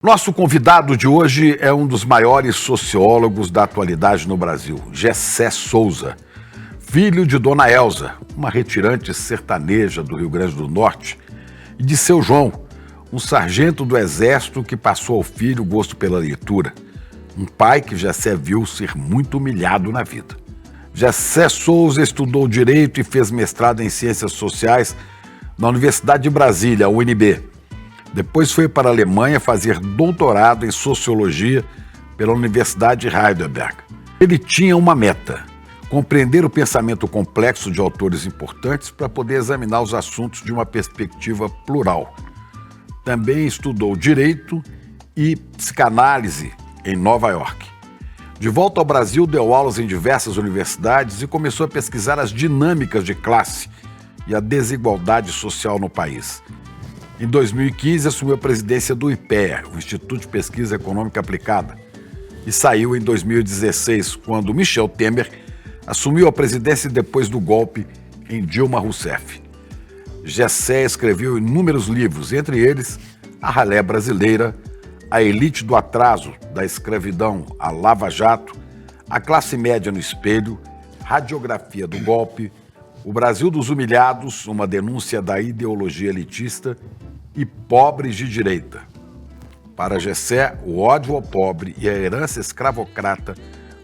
Nosso convidado de hoje é um dos maiores sociólogos da atualidade no Brasil, Gessé Souza, filho de Dona Elza, uma retirante sertaneja do Rio Grande do Norte, e de seu João, um sargento do Exército que passou ao filho o gosto pela leitura, um pai que Gessé viu ser muito humilhado na vida. Gessé Souza estudou Direito e fez mestrado em Ciências Sociais na Universidade de Brasília, a UNB. Depois foi para a Alemanha fazer doutorado em Sociologia pela Universidade de Heidelberg. Ele tinha uma meta: compreender o pensamento complexo de autores importantes para poder examinar os assuntos de uma perspectiva plural. Também estudou Direito e Psicanálise em Nova York. De volta ao Brasil, deu aulas em diversas universidades e começou a pesquisar as dinâmicas de classe e a desigualdade social no país. Em 2015, assumiu a presidência do IPEA, o Instituto de Pesquisa Econômica Aplicada, e saiu em 2016, quando Michel Temer assumiu a presidência depois do golpe em Dilma Rousseff. Gessé escreveu inúmeros livros, entre eles A Ralé Brasileira, A Elite do Atraso, da Escravidão à Lava Jato, A Classe Média no Espelho, Radiografia do Golpe, O Brasil dos Humilhados, uma denúncia da ideologia elitista, e Pobres de Direita. Para Gessé, o ódio ao pobre e a herança escravocrata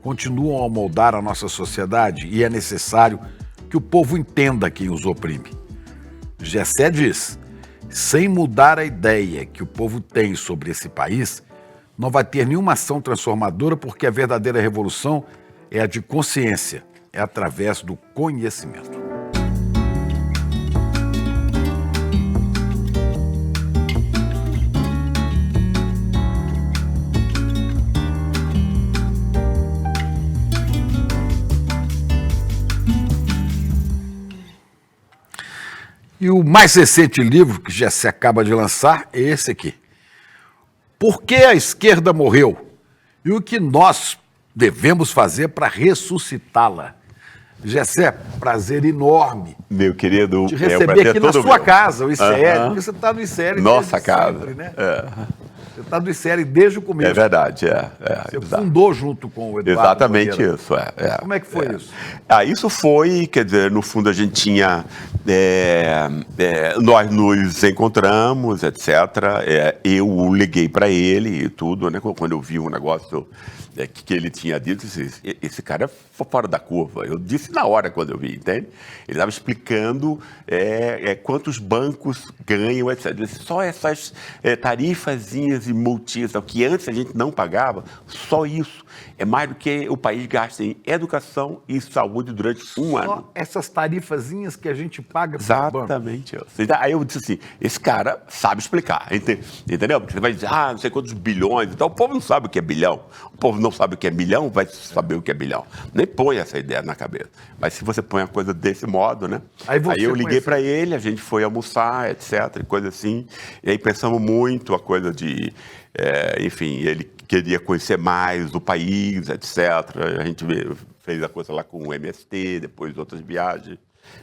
continuam a moldar a nossa sociedade e é necessário que o povo entenda quem os oprime. Gessé diz: sem mudar a ideia que o povo tem sobre esse país, não vai ter nenhuma ação transformadora, porque a verdadeira revolução é a de consciência, é através do conhecimento. E o mais recente livro que Gessé acaba de lançar é esse aqui: Por que a esquerda morreu? E o que nós devemos fazer para ressuscitá-la? Gessé, prazer enorme, meu querido, te receber aqui na sua casa, o ICL, porque você está no ICL nossa casa, sempre, né? Você está no ICL desde o começo. É verdade, Você fundou junto com o Eduardo Exatamente Moreira. Isso, Como é que foi isso? Isso foi, quer dizer, no fundo a gente tinha, nós nos encontramos, etc. Eu liguei para ele e tudo, né? Quando eu vi o negócio que ele tinha dito, esse cara foi fora da curva. Eu disse na hora quando eu vi, entende? Ele estava explicando quantos bancos ganham, etc. Só essas tarifazinhas e multinhas, que antes a gente não pagava, só isso é mais do que o país gasta em educação e saúde durante um ano. Só essas tarifazinhas que a gente paga para o banco. Exatamente. Aí eu disse assim, esse cara sabe explicar, entendeu? Porque você vai dizer, não sei quantos bilhões e tal. O povo não sabe o que é bilhão. O povo não sabe o que é milhão, vai saber o que é bilhão. Nem põe essa ideia na cabeça. Mas se você põe a coisa desse modo, né? Aí eu liguei para ele, a gente foi almoçar, etc, coisa assim. E aí pensamos muito a coisa de, enfim, ele queria conhecer mais o país, etc. A gente fez a coisa lá com o MST, depois outras viagens,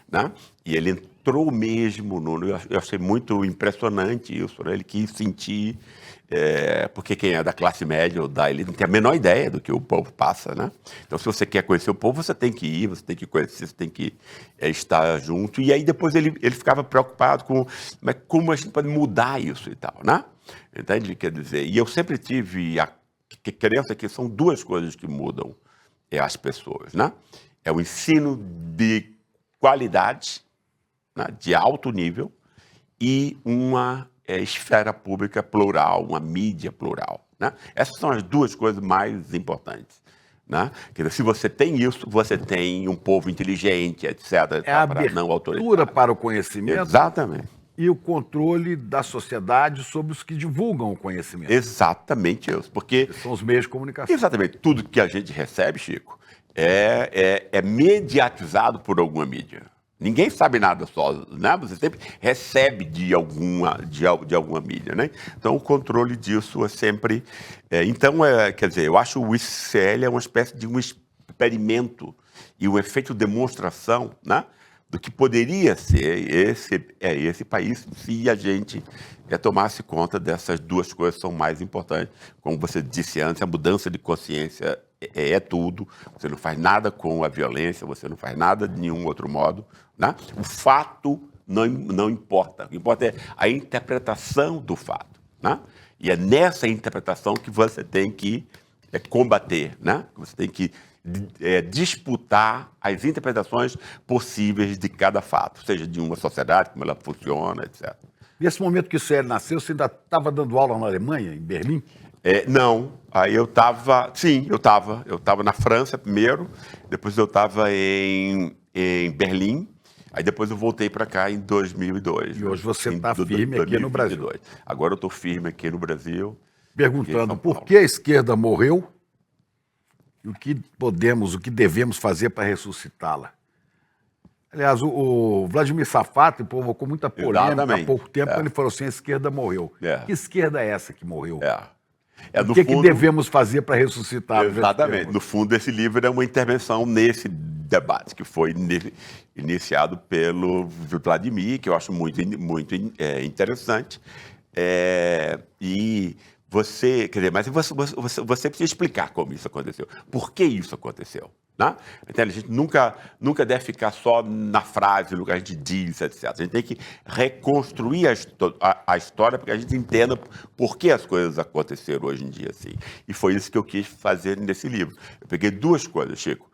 né? E ele entrou mesmo, eu achei muito impressionante isso, né? Ele quis sentir, porque quem é da classe média ou ele não tem a menor ideia do que o povo passa, né? Então, se você quer conhecer o povo, você tem que ir, você tem que conhecer, você tem que estar junto. E aí depois ele ficava preocupado com como a gente pode mudar isso e tal, né? Entende? Quer dizer, e eu sempre tive a crença que são duas coisas que mudam as pessoas, né? É o ensino de qualidade, né? De alto nível, e uma esfera pública plural, uma mídia plural, né? Essas são as duas coisas mais importantes, né? Quer dizer, se você tem isso, você tem um povo inteligente, etc. É a abertura para o conhecimento. Exatamente. E o controle da sociedade sobre os que divulgam o conhecimento. Exatamente isso, porque são os meios de comunicação. Exatamente, tudo que a gente recebe, Chico, é mediatizado por alguma mídia. Ninguém sabe nada só, né? Você sempre recebe de alguma mídia, né? Então, o controle disso é sempre... quer dizer, eu acho o ICL uma espécie de um experimento e um efeito demonstração, né? do que poderia ser esse país se a gente tomasse conta dessas duas coisas que são mais importantes. Como você disse antes, a mudança de consciência é tudo. Você não faz nada com a violência, você não faz nada de nenhum outro modo, né? O fato não importa. O que importa é a interpretação do fato, né? E é nessa interpretação que você tem que combater, né? Você tem que disputar as interpretações possíveis de cada fato, seja de uma sociedade, como ela funciona, etc. Nesse momento que o Célio nasceu, você ainda estava dando aula na Alemanha, em Berlim? Não, aí eu estava na França primeiro, depois eu estava em Berlim, aí depois eu voltei para cá em 2002. E hoje você está firme aqui no Brasil. Agora eu estou firme aqui no Brasil. Perguntando por que a esquerda morreu e o que devemos fazer para ressuscitá-la. Aliás, o Vladimir Safatli provocou muita polêmica há pouco tempo quando ele falou assim, a esquerda morreu. Que esquerda é essa que morreu? O que devemos fazer para ressuscitar? Exatamente. No fundo, esse livro é uma intervenção nesse debate que foi iniciado pelo Vladimir, que eu acho muito interessante. E você, quer dizer, mas você precisa explicar como isso aconteceu. Por que isso aconteceu? Né? Então, a gente nunca deve ficar só na frase, no que a gente diz, etc. A gente tem que reconstruir a história para que a gente entenda por que as coisas aconteceram hoje em dia assim. E foi isso que eu quis fazer nesse livro. Eu peguei duas coisas, Chico.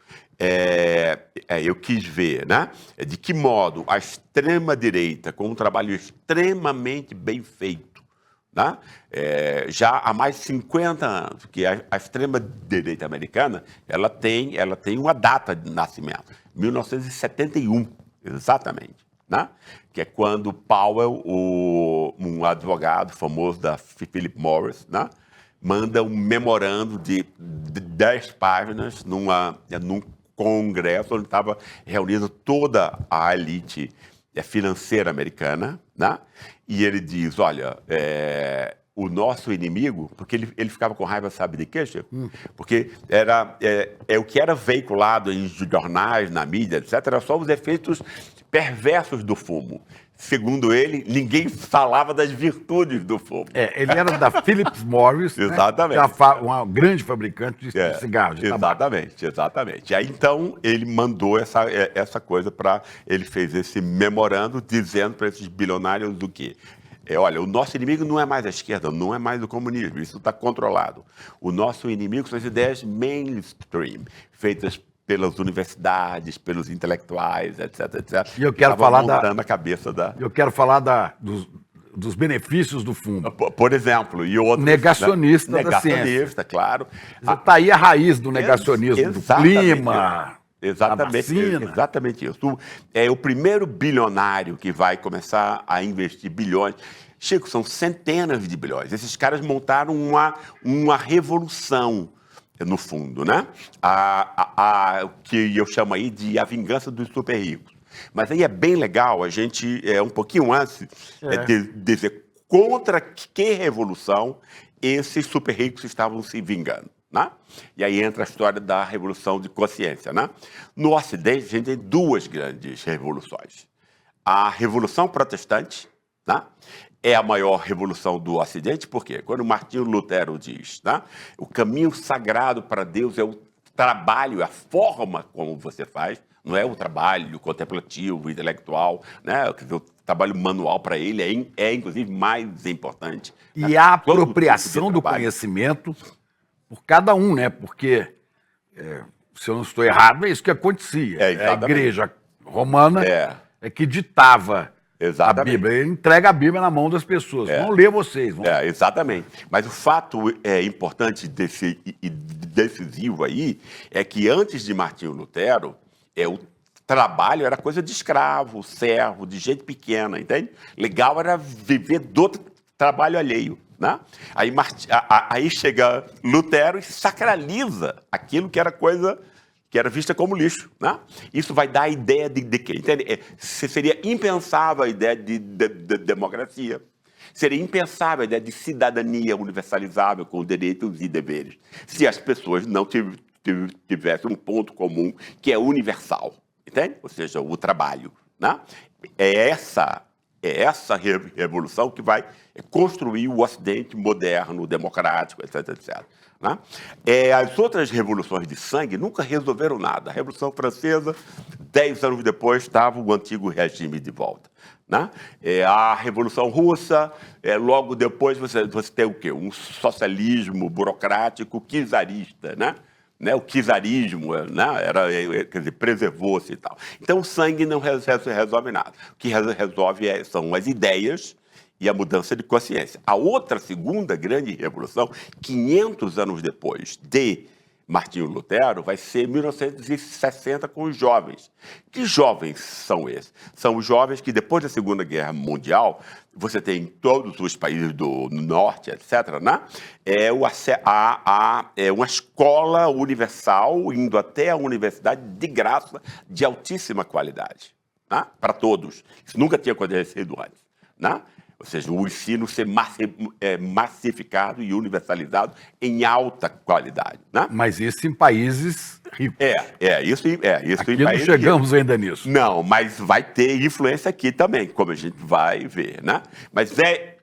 Eu quis ver, né, de que modo a extrema-direita, com um trabalho extremamente bem feito, né, já há mais de 50 anos, que a extrema-direita americana ela tem uma data de nascimento, 1971, exatamente, né, que é quando Powell, um advogado famoso da Philip Morris, né, manda um memorando de 10 páginas num congresso onde estava reunida toda a elite financeira americana, né? E ele diz, olha, o nosso inimigo, porque ele ficava com raiva, sabe de quê, Chico? Porque o que era veiculado em jornais, na mídia, etc., era só os efeitos perversos do fumo. Segundo ele, ninguém falava das virtudes do fumo. Ele era da Philip Morris, exatamente. Né? Uma grande fabricante de cigarros, de tabaco. Exatamente. E aí, então, ele mandou essa coisa para... Ele fez esse memorando dizendo para esses bilionários do quê? Olha, o nosso inimigo não é mais a esquerda, não é mais o comunismo, isso está controlado. O nosso inimigo são as ideias mainstream, feitas pelas universidades, pelos intelectuais, etc. E eu quero falar montando a cabeça da... Eu quero falar dos benefícios do fumo. Por exemplo, e outros... Negacionista da ciência. Negacionista, claro. Está aí a raiz do negacionismo, do clima, Exatamente isso. É o primeiro bilionário que vai começar a investir bilhões. Chico, são centenas de bilhões. Esses caras montaram uma revolução, no fundo, né? O que eu chamo aí de a vingança dos super ricos. Mas aí é bem legal a gente, um pouquinho antes, dizer contra que revolução esses super ricos estavam se vingando, né? E aí entra a história da revolução de consciência, né? No Ocidente, a gente tem duas grandes revoluções. A Revolução Protestante, né? É a maior revolução do Ocidente, por quê? Quando Martinho Lutero diz, né, o caminho sagrado para Deus é o trabalho, a forma como você faz, não é o trabalho contemplativo, intelectual, né? O trabalho manual para ele é inclusive mais importante. E né? A apropriação do conhecimento por cada um, né? Porque, se eu não estou errado, é isso que acontecia. A Igreja Romana é que ditava a Bíblia. Ele entrega a Bíblia na mão das pessoas. Vão ler vocês. Exatamente. Mas o fato importante decisivo aí é que antes de Martinho Lutero, o trabalho era coisa de escravo, servo, de gente pequena, entende? Legal era viver do trabalho alheio, né? Aí chega Lutero e sacraliza aquilo que era coisa que era vista como lixo, né? Isso vai dar a ideia de quê? Entende? Seria impensável a ideia de democracia. Seria impensável a ideia de cidadania universalizável com direitos e deveres, se as pessoas não tivessem um ponto comum que é universal, entende? Ou seja, o trabalho, né? É essa revolução que vai construir o Ocidente moderno, democrático, etc, etc. Né? As outras revoluções de sangue nunca resolveram nada. A Revolução Francesa, 10 anos depois, estava o antigo regime de volta. Né? A Revolução Russa, logo depois você tem o quê? Um socialismo burocrático czarista, né? O czarismo, né? Quer dizer, preservou-se e tal. Então, o sangue não resolve nada. O que resolve são as ideias e a mudança de consciência. A outra segunda grande revolução, 500 anos depois de Martinho Lutero, vai ser 1960 com os jovens. Que jovens são esses? São os jovens que, depois da Segunda Guerra Mundial, você tem em todos os países do norte, etc., né? Uma escola universal, indo até a universidade de graça, de altíssima qualidade, né? Para todos. Isso nunca tinha acontecido antes, né? Ou seja, o ensino ser massificado e universalizado em alta qualidade. Né? Mas isso em países ricos. Isso aqui em países não chegamos ricos. ainda nisso. Não, mas vai ter influência aqui também, como a gente vai ver. Né? Mas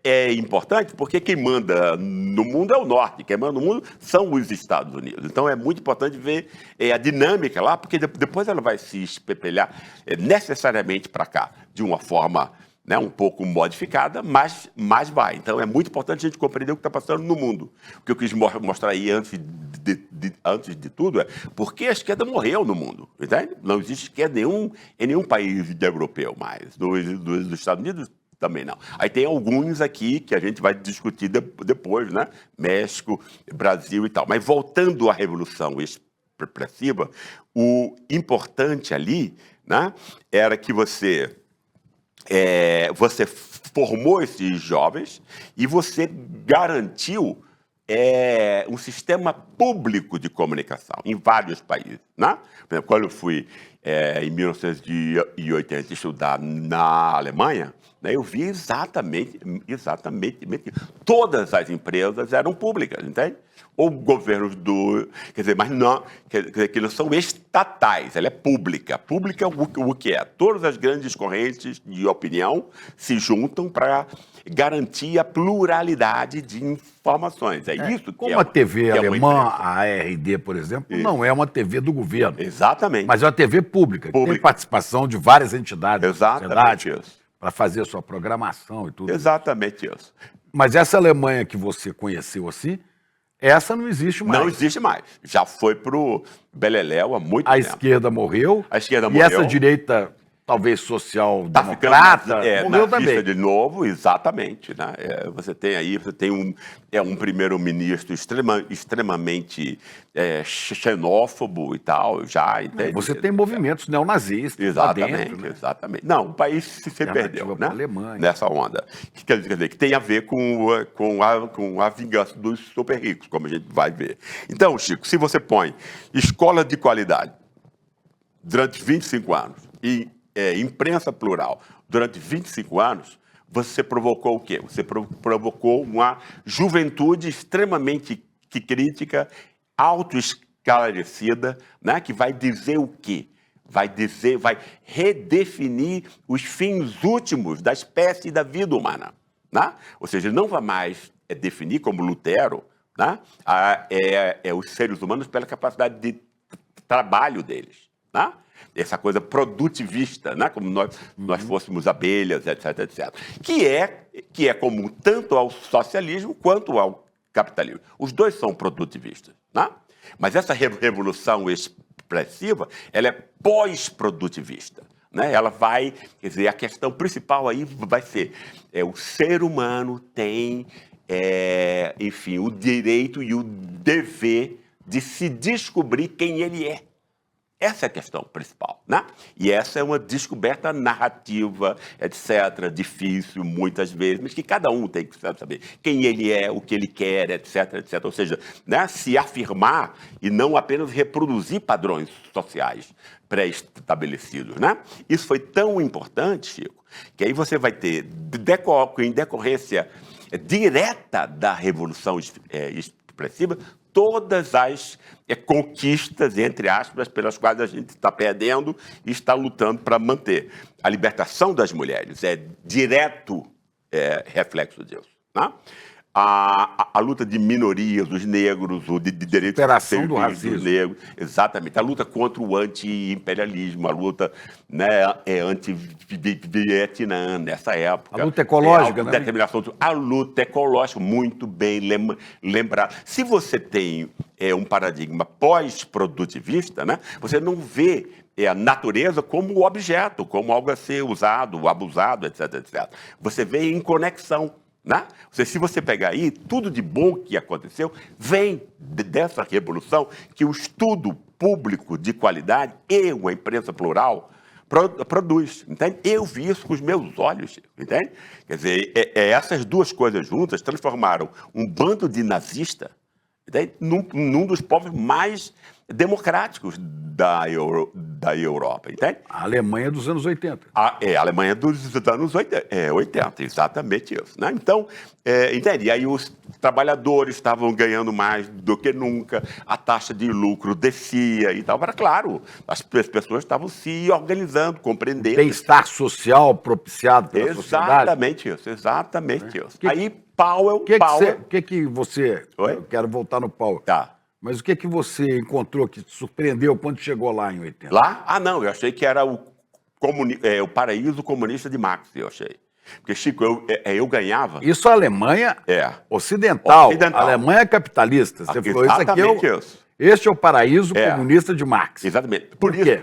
é importante porque quem manda no mundo é o norte, quem manda no mundo são os Estados Unidos. Então é muito importante ver a dinâmica lá, porque depois ela vai se espelhar necessariamente para cá, de uma forma... Né, um pouco modificada, mas vai. Então, é muito importante a gente compreender o que está passando no mundo. O que eu quis mostrar aí antes de tudo é por que a esquerda morreu no mundo. Entende? Não existe esquerda em nenhum país europeu mais. Dos Estados Unidos, também não. Aí tem alguns aqui que a gente vai discutir depois, né? México, Brasil e tal. Mas voltando à Revolução Expressiva, o importante ali, né, era que você formou esses jovens e você garantiu um sistema público de comunicação em vários países. Né? Por exemplo, quando eu fui em 1980 estudar na Alemanha, né, eu vi exatamente todas as empresas eram públicas, entende? Ou governos quer dizer, mas não, que não são estatais, ela é pública. Pública o que é? Todas as grandes correntes de opinião se juntam para garantir a pluralidade de informações. Isso que como a TV alemã, a ARD, por exemplo, não é uma TV do governo. Exatamente. Mas é uma TV pública, que tem participação de várias entidades da sociedade para fazer a sua programação e tudo. Exatamente isso. Mas essa Alemanha que você conheceu assim, essa não existe mais. Não existe mais. Já foi pro beleléu há muito tempo. A esquerda morreu. A esquerda morreu. E essa direita, talvez social-democrata, morreu também. De novo, exatamente. Né? Você tem um primeiro-ministro extremamente xenófobo e tal, já, entende? Você tem movimentos neonazistas. Exatamente, lá dentro, né? exatamente. Não, o país se perdeu, né? Nessa onda. Quer dizer, que tem a ver com a vingança dos super ricos, como a gente vai ver. Então, Chico, se você põe escola de qualidade durante 25 anos e imprensa plural durante 25 anos, você provocou o quê? Você provocou uma juventude extremamente crítica, autoesclarecida, né? Que vai dizer o quê? Vai redefinir os fins últimos da espécie e da vida humana. Né? Ou seja, não vai mais definir, como Lutero, né? Os seres humanos pela capacidade de trabalho deles. Né? Essa coisa produtivista, né? Como nós fôssemos abelhas, etc, etc. Que é comum tanto ao socialismo quanto ao capitalismo. Os dois são produtivistas. Né? Mas essa revolução expressiva, ela é pós-produtivista. Né? Ela vai, quer dizer, a questão principal aí vai ser, o ser humano tem, enfim, o direito e o dever de se descobrir quem ele é. Essa é a questão principal, né? E essa é uma descoberta narrativa, etc., difícil muitas vezes, mas que cada um tem que saber quem ele é, o que ele quer, etc., etc. Ou seja, né, se afirmar e não apenas reproduzir padrões sociais pré-estabelecidos, né? Isso foi tão importante, Chico, que aí você vai ter, em decorrência direta da Revolução expressivas todas as conquistas, entre aspas, pelas quais a gente está perdendo e está lutando para manter. A libertação das mulheres é direto reflexo disso. Né? A luta de minorias, dos negros, de direitos superação do racismo. dos negros, exatamente. A luta contra o anti-imperialismo, a luta, né, anti-Vietnã nessa época. A luta ecológica, né? A luta ecológica, muito bem lembrada. Se você tem um paradigma pós-produtivista, né, você não vê a natureza como objeto, como algo a ser usado, abusado, etc, etc. Você vê em conexão. Né? Se você pegar aí, tudo de bom que aconteceu vem dessa revolução que o estudo público de qualidade e uma imprensa plural produz. Entende? Eu vi isso com os meus olhos, entende? Quer dizer, essas duas coisas juntas transformaram um bando de nazistas num dos povos mais democráticos da Europa, entende? A Alemanha dos anos 80. A Alemanha dos anos 80, exatamente isso. Né? Então, entende? E aí os trabalhadores estavam ganhando mais do que nunca, a taxa de lucro descia e tal. Mas, claro, as pessoas estavam se organizando, compreendendo. Bem-estar social propiciado pela sociedade. Exatamente isso. Aí, Powell... Oi? Eu quero voltar no Powell. Tá. Mas o que você encontrou que te surpreendeu quando chegou lá em 80? Lá? Ah, não, eu achei que era o paraíso comunista de Marx, eu achei. Porque, Chico, eu ganhava... Isso a Alemanha ocidental. A Alemanha capitalista. Você falou, isso aqui este é o paraíso comunista de Marx. Exatamente. Por quê?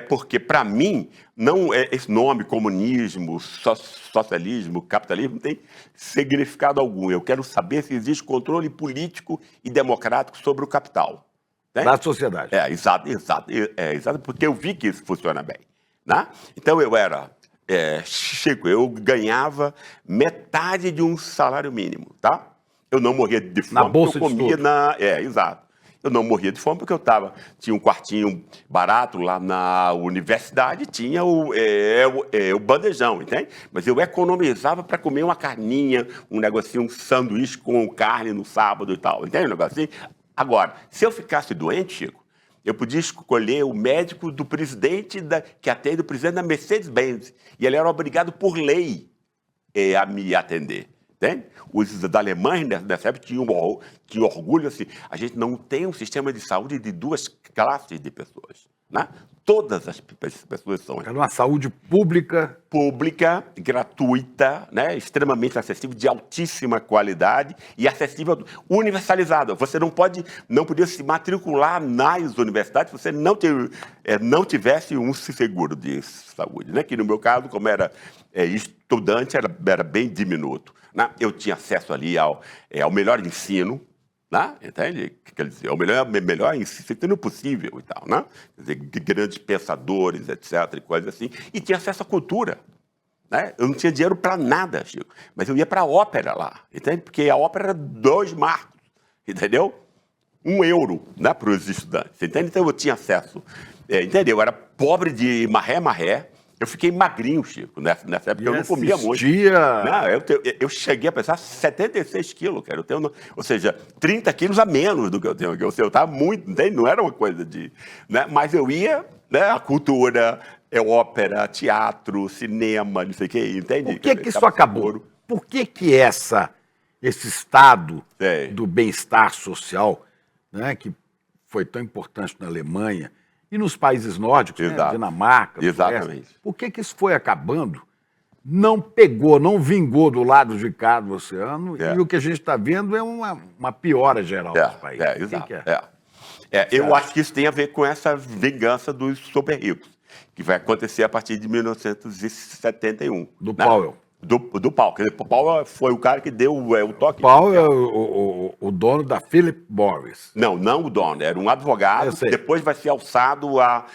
Porque, para mim, não esse nome, comunismo, socialismo, capitalismo, não tem significado algum. Eu quero saber se existe controle político e democrático sobre o capital. Né? Da sociedade. Exato, porque eu vi que isso funciona bem. Né? Então, Chico, eu ganhava metade de um salário mínimo, tá? Eu não morria de fome. Na bolsa eu comia de exato. Eu não morria de fome porque tinha um quartinho barato lá na universidade, tinha o bandejão, entende? Mas eu economizava para comer uma carninha, um negocinho, um sanduíche com carne no sábado e tal, entende? Um negocinho. Agora, se eu ficasse doente, Chico, eu podia escolher o médico do presidente, que atende o presidente da Mercedes-Benz, e ele era obrigado por lei a me atender. Entende? Os da Alemanha, nessa época, tinham orgulho assim, a gente não tem um sistema de saúde de duas classes de pessoas. Né? Todas as pessoas são... Era uma saúde pública... Pública, gratuita, né? Extremamente acessível, de altíssima qualidade e acessível, universalizada. Você não podia se matricular nas universidades se você não tivesse um seguro de saúde. Né? Que no meu caso, como era estudante, era bem diminuto. Né? Eu tinha acesso ali ao melhor ensino, né? Entende? Quer dizer, o melhor ensino possível e tal, né? Quer dizer, grandes pensadores, etc, e coisas assim. E tinha acesso à cultura. Né? Eu não tinha dinheiro para nada, Chico, mas eu ia para a ópera lá, entende? Porque a ópera era 2 marcos, entendeu? 1 euro, né, para os estudantes, entende? Então eu tinha acesso, entendeu? Eu era pobre de maré. Eu fiquei magrinho, Chico, nessa época. Eu não comia muito. Não, eu cheguei a pesar 76 quilos, cara. Ou seja, 30 quilos a menos do que eu tenho. Eu estava muito, entende? Não era uma coisa de... Né? Mas eu ia, né? A cultura, ópera, teatro, cinema, não sei o quê, entende? Por que isso acabou? Por que esse estado do bem-estar social, né, que foi tão importante na Alemanha, e nos países nórdicos, né? Dinamarca, exatamente. Por que isso foi acabando? Não pegou, não vingou do lado de cá do oceano, e o que a gente está vendo é uma piora geral dos países. Exato. Eu acho que isso tem a ver com essa vingança dos super ricos, que vai acontecer a partir de 1971. Do Powell. Do Powell. Quer dizer, o Powell foi o cara que deu o toque. Powell é o dono da Philip Morris. Não o dono. Era um advogado que depois vai ser alçado a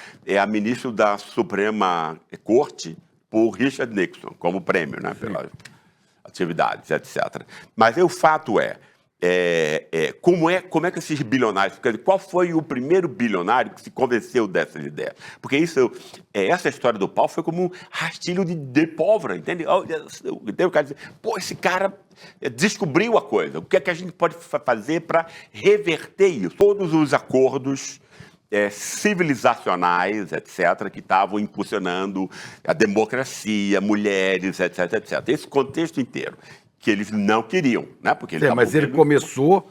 ministro da Suprema Corte por Richard Nixon, como prêmio, né, pelas atividades, etc. Mas o fato como é que esses bilionários... Qual foi o primeiro bilionário que se convenceu dessas ideias? Porque essa história do pau foi como um rastilho de pólvora, entende? O cara diz, pô, esse cara descobriu a coisa. O que é que a gente pode fazer para reverter isso? Todos os acordos civilizacionais, etc., que estavam impulsionando a democracia, mulheres, etc., etc. Esse contexto inteiro, que eles não queriam, né? Porque eles mas ele começou,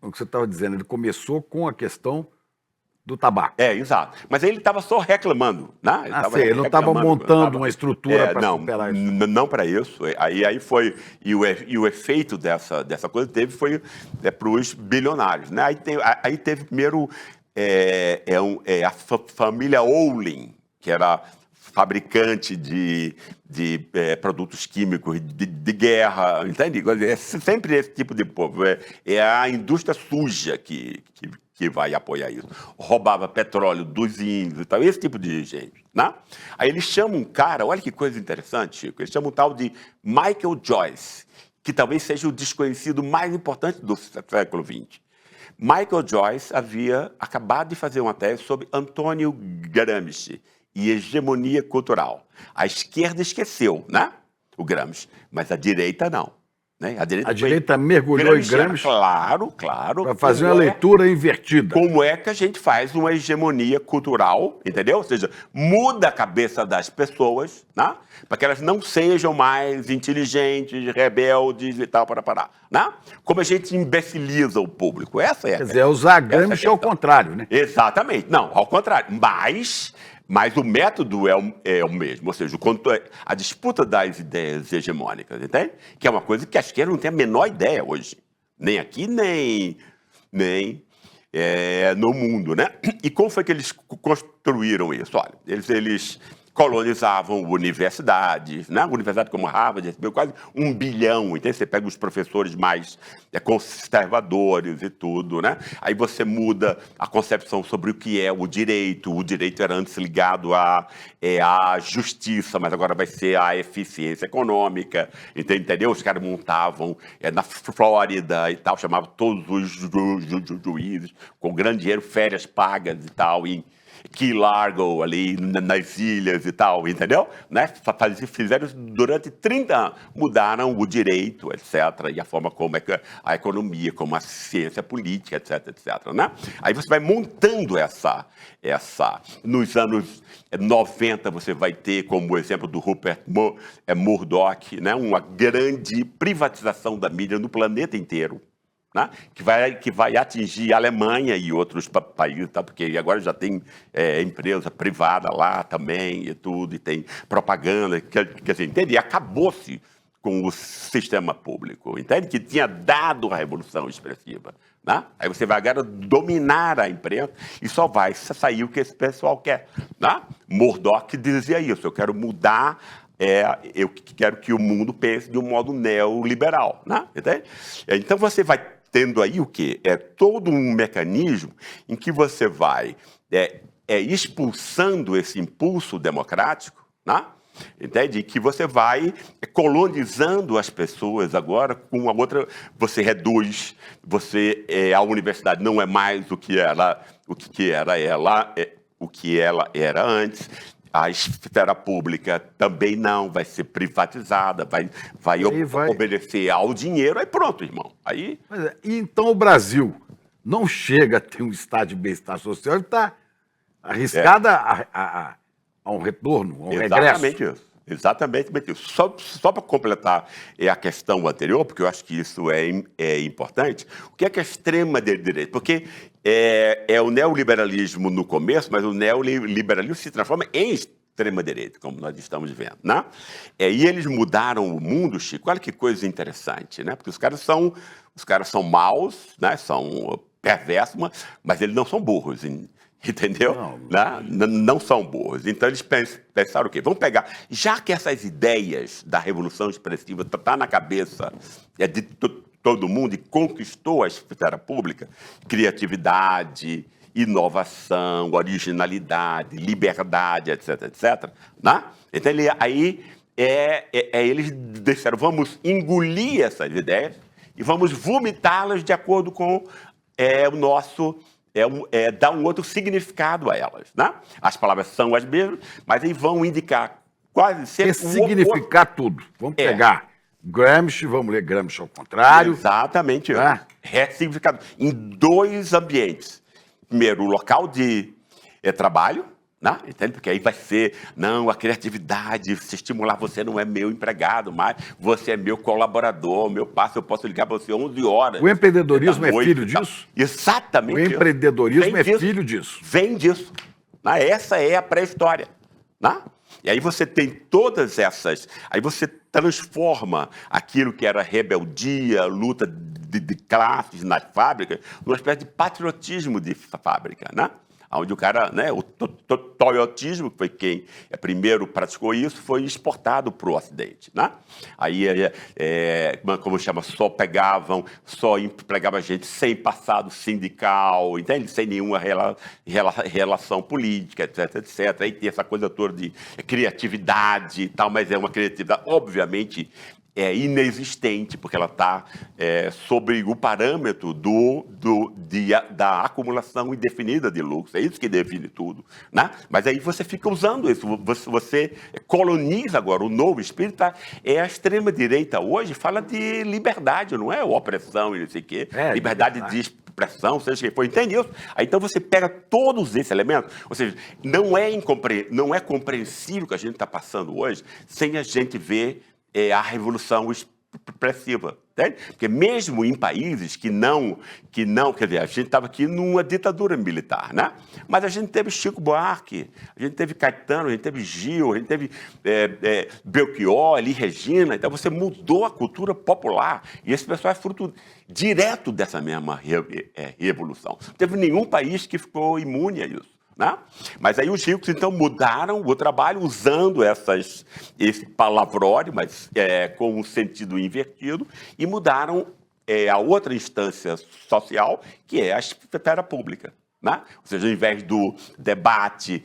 o que você estava dizendo, ele começou com a questão do tabaco. Exato. Mas ele estava só reclamando, né? Ele não estava montando uma estrutura para superar isso. Não para isso. Aí foi... E o efeito dessa coisa foi para os bilionários, né? Aí teve primeiro a família Olin, que era fabricante de produtos químicos de guerra, entende? É sempre esse tipo de povo. É a indústria suja que vai apoiar isso. Roubava petróleo dos índios e tal, esse tipo de gente, né? Aí eles chamam um cara, olha que coisa interessante, Chico, eles chamam um tal de Michael Joyce, que talvez seja o desconhecido mais importante do século XX. Michael Joyce havia acabado de fazer uma tese sobre Antônio Gramsci e hegemonia cultural. A esquerda esqueceu, né? O Gramsci, mas a direita não. Né? A direita mergulhou em Gramsci. Claro. Para fazer uma leitura invertida. Como é que a gente faz uma hegemonia cultural, entendeu? Ou seja, muda a cabeça das pessoas, né? Para que elas não sejam mais inteligentes, rebeldes e tal, para parar. Né? Como a gente imbeciliza o público. Essa é. Quer dizer, usar Gramsci ao contrário, né? Exatamente. Não, ao contrário. Mas o método é o mesmo, ou seja, a disputa das ideias hegemônicas, entende? Que é uma coisa que a esquerda não tem a menor ideia hoje. Nem aqui, nem no mundo, né? E como foi que eles construíram isso? Olha, eles colonizavam universidades, né? Universidade como Harvard recebeu quase 1 bilhão, então você pega os professores mais conservadores e tudo, né? Aí você muda a concepção sobre o que é o direito era antes ligado à justiça, mas agora vai ser a eficiência econômica, entendeu? Os caras montavam na Flórida e tal, chamavam todos os juízes com grande dinheiro, férias pagas e tal, Key Largo, ali nas ilhas e tal, entendeu? Né? Fizeram isso durante 30 anos. Mudaram o direito, etc., e a forma como é que a economia, como a ciência política, etc., etc., né? Aí você vai montando essa... Nos anos 90, você vai ter, como o exemplo do Rupert Murdoch, né? Uma grande privatização da mídia no planeta inteiro. Né? Que vai atingir a Alemanha e outros países, tá? Porque agora já tem empresa privada lá também e tudo, e tem propaganda, quer dizer, entende? E acabou-se com o sistema público, entende? Que tinha dado a revolução expressiva. Né? Aí você vai agora dominar a imprensa e só vai sair o que esse pessoal quer. Né? Murdoch dizia isso, eu quero mudar... eu quero que o mundo pense de um modo neoliberal. Né? Entende? Então você vai tendo aí o quê? É todo um mecanismo em que você vai expulsando esse impulso democrático, né? Entende? Que você vai colonizando as pessoas agora com uma outra... Você reduz, a universidade não é mais o que ela era antes. A esfera pública também não, vai ser privatizada, vai obedecer ao dinheiro, aí pronto, irmão. Aí... Então o Brasil não chega a ter um estado de bem-estar social, ele está arriscado a um retorno, a um regresso. Exatamente isso. Só para completar a questão anterior, porque eu acho que isso é importante, o que é a extrema-direita? Porque é o neoliberalismo no começo, mas o neoliberalismo se transforma em extrema-direita, como nós estamos vendo. Né? E eles mudaram o mundo, Chico, olha que coisa interessante, né? Porque os caras são maus, né? São perversos, mas eles não são burros, entendeu? Não são burros. Então eles pensaram o quê? Vamos pegar, já que essas ideias da Revolução Expressiva estão na cabeça de todo mundo e conquistou a esfera pública, criatividade, inovação, originalidade, liberdade, etc., etc., né? Então eles disseram, vamos engolir essas ideias e vamos vomitá-las de acordo com o nosso... dar um outro significado a elas, né? As palavras são as mesmas, mas aí vão indicar quase sempre... Ressignificar tudo. Vamos pegar Gramsci, vamos ler Gramsci ao contrário. Exatamente. Ressignificado em 2 ambientes. Primeiro, o local de trabalho, né? Entende? Porque aí vai ser, não, a criatividade, se estimular, você não é meu empregado, mas você é meu colaborador, meu parceiro, eu posso ligar para você 11 horas. O empreendedorismo é filho disso? Exatamente. O empreendedorismo é filho disso. Vem disso. Né? Essa é a pré-história. Né? E aí você tem todas essas... Aí você transforma aquilo que era rebeldia, luta de classes nas fábricas, numa espécie de patriotismo de fábrica, né? Onde o cara, né, o toyotismo, que foi quem primeiro praticou isso, foi exportado para o Ocidente, né? Aí, como chama, só empregava gente sem passado sindical, entende? Sem nenhuma relação política, etc, etc. Aí tem essa coisa toda de criatividade e tal, mas é uma criatividade, obviamente, inexistente, porque ela está sobre o parâmetro da acumulação indefinida de lucros. É isso que define tudo. Né? Mas aí você fica usando isso, você coloniza agora o novo espírito. Tá? A extrema-direita hoje fala de liberdade, não é opressão e não sei o quê. Liberdade de expressão, seja o que for, entende isso? Aí, então você pega todos esses elementos, ou seja, não é compreensível o que a gente está passando hoje sem a gente ver a revolução expressiva, entende? Porque mesmo em países que não, quer dizer, a gente estava aqui numa ditadura militar, né? Mas a gente teve Chico Buarque, a gente teve Caetano, a gente teve Gil, a gente teve Belchior, Elis Regina, então você mudou a cultura popular, e esse pessoal é fruto direto dessa mesma revolução. Não teve nenhum país que ficou imune a isso. Né? Mas aí os ricos, então, mudaram o trabalho usando esse palavrório, mas com um sentido invertido, e mudaram a outra instância social, que é a esfera pública. Né? Ou seja, ao invés do debate,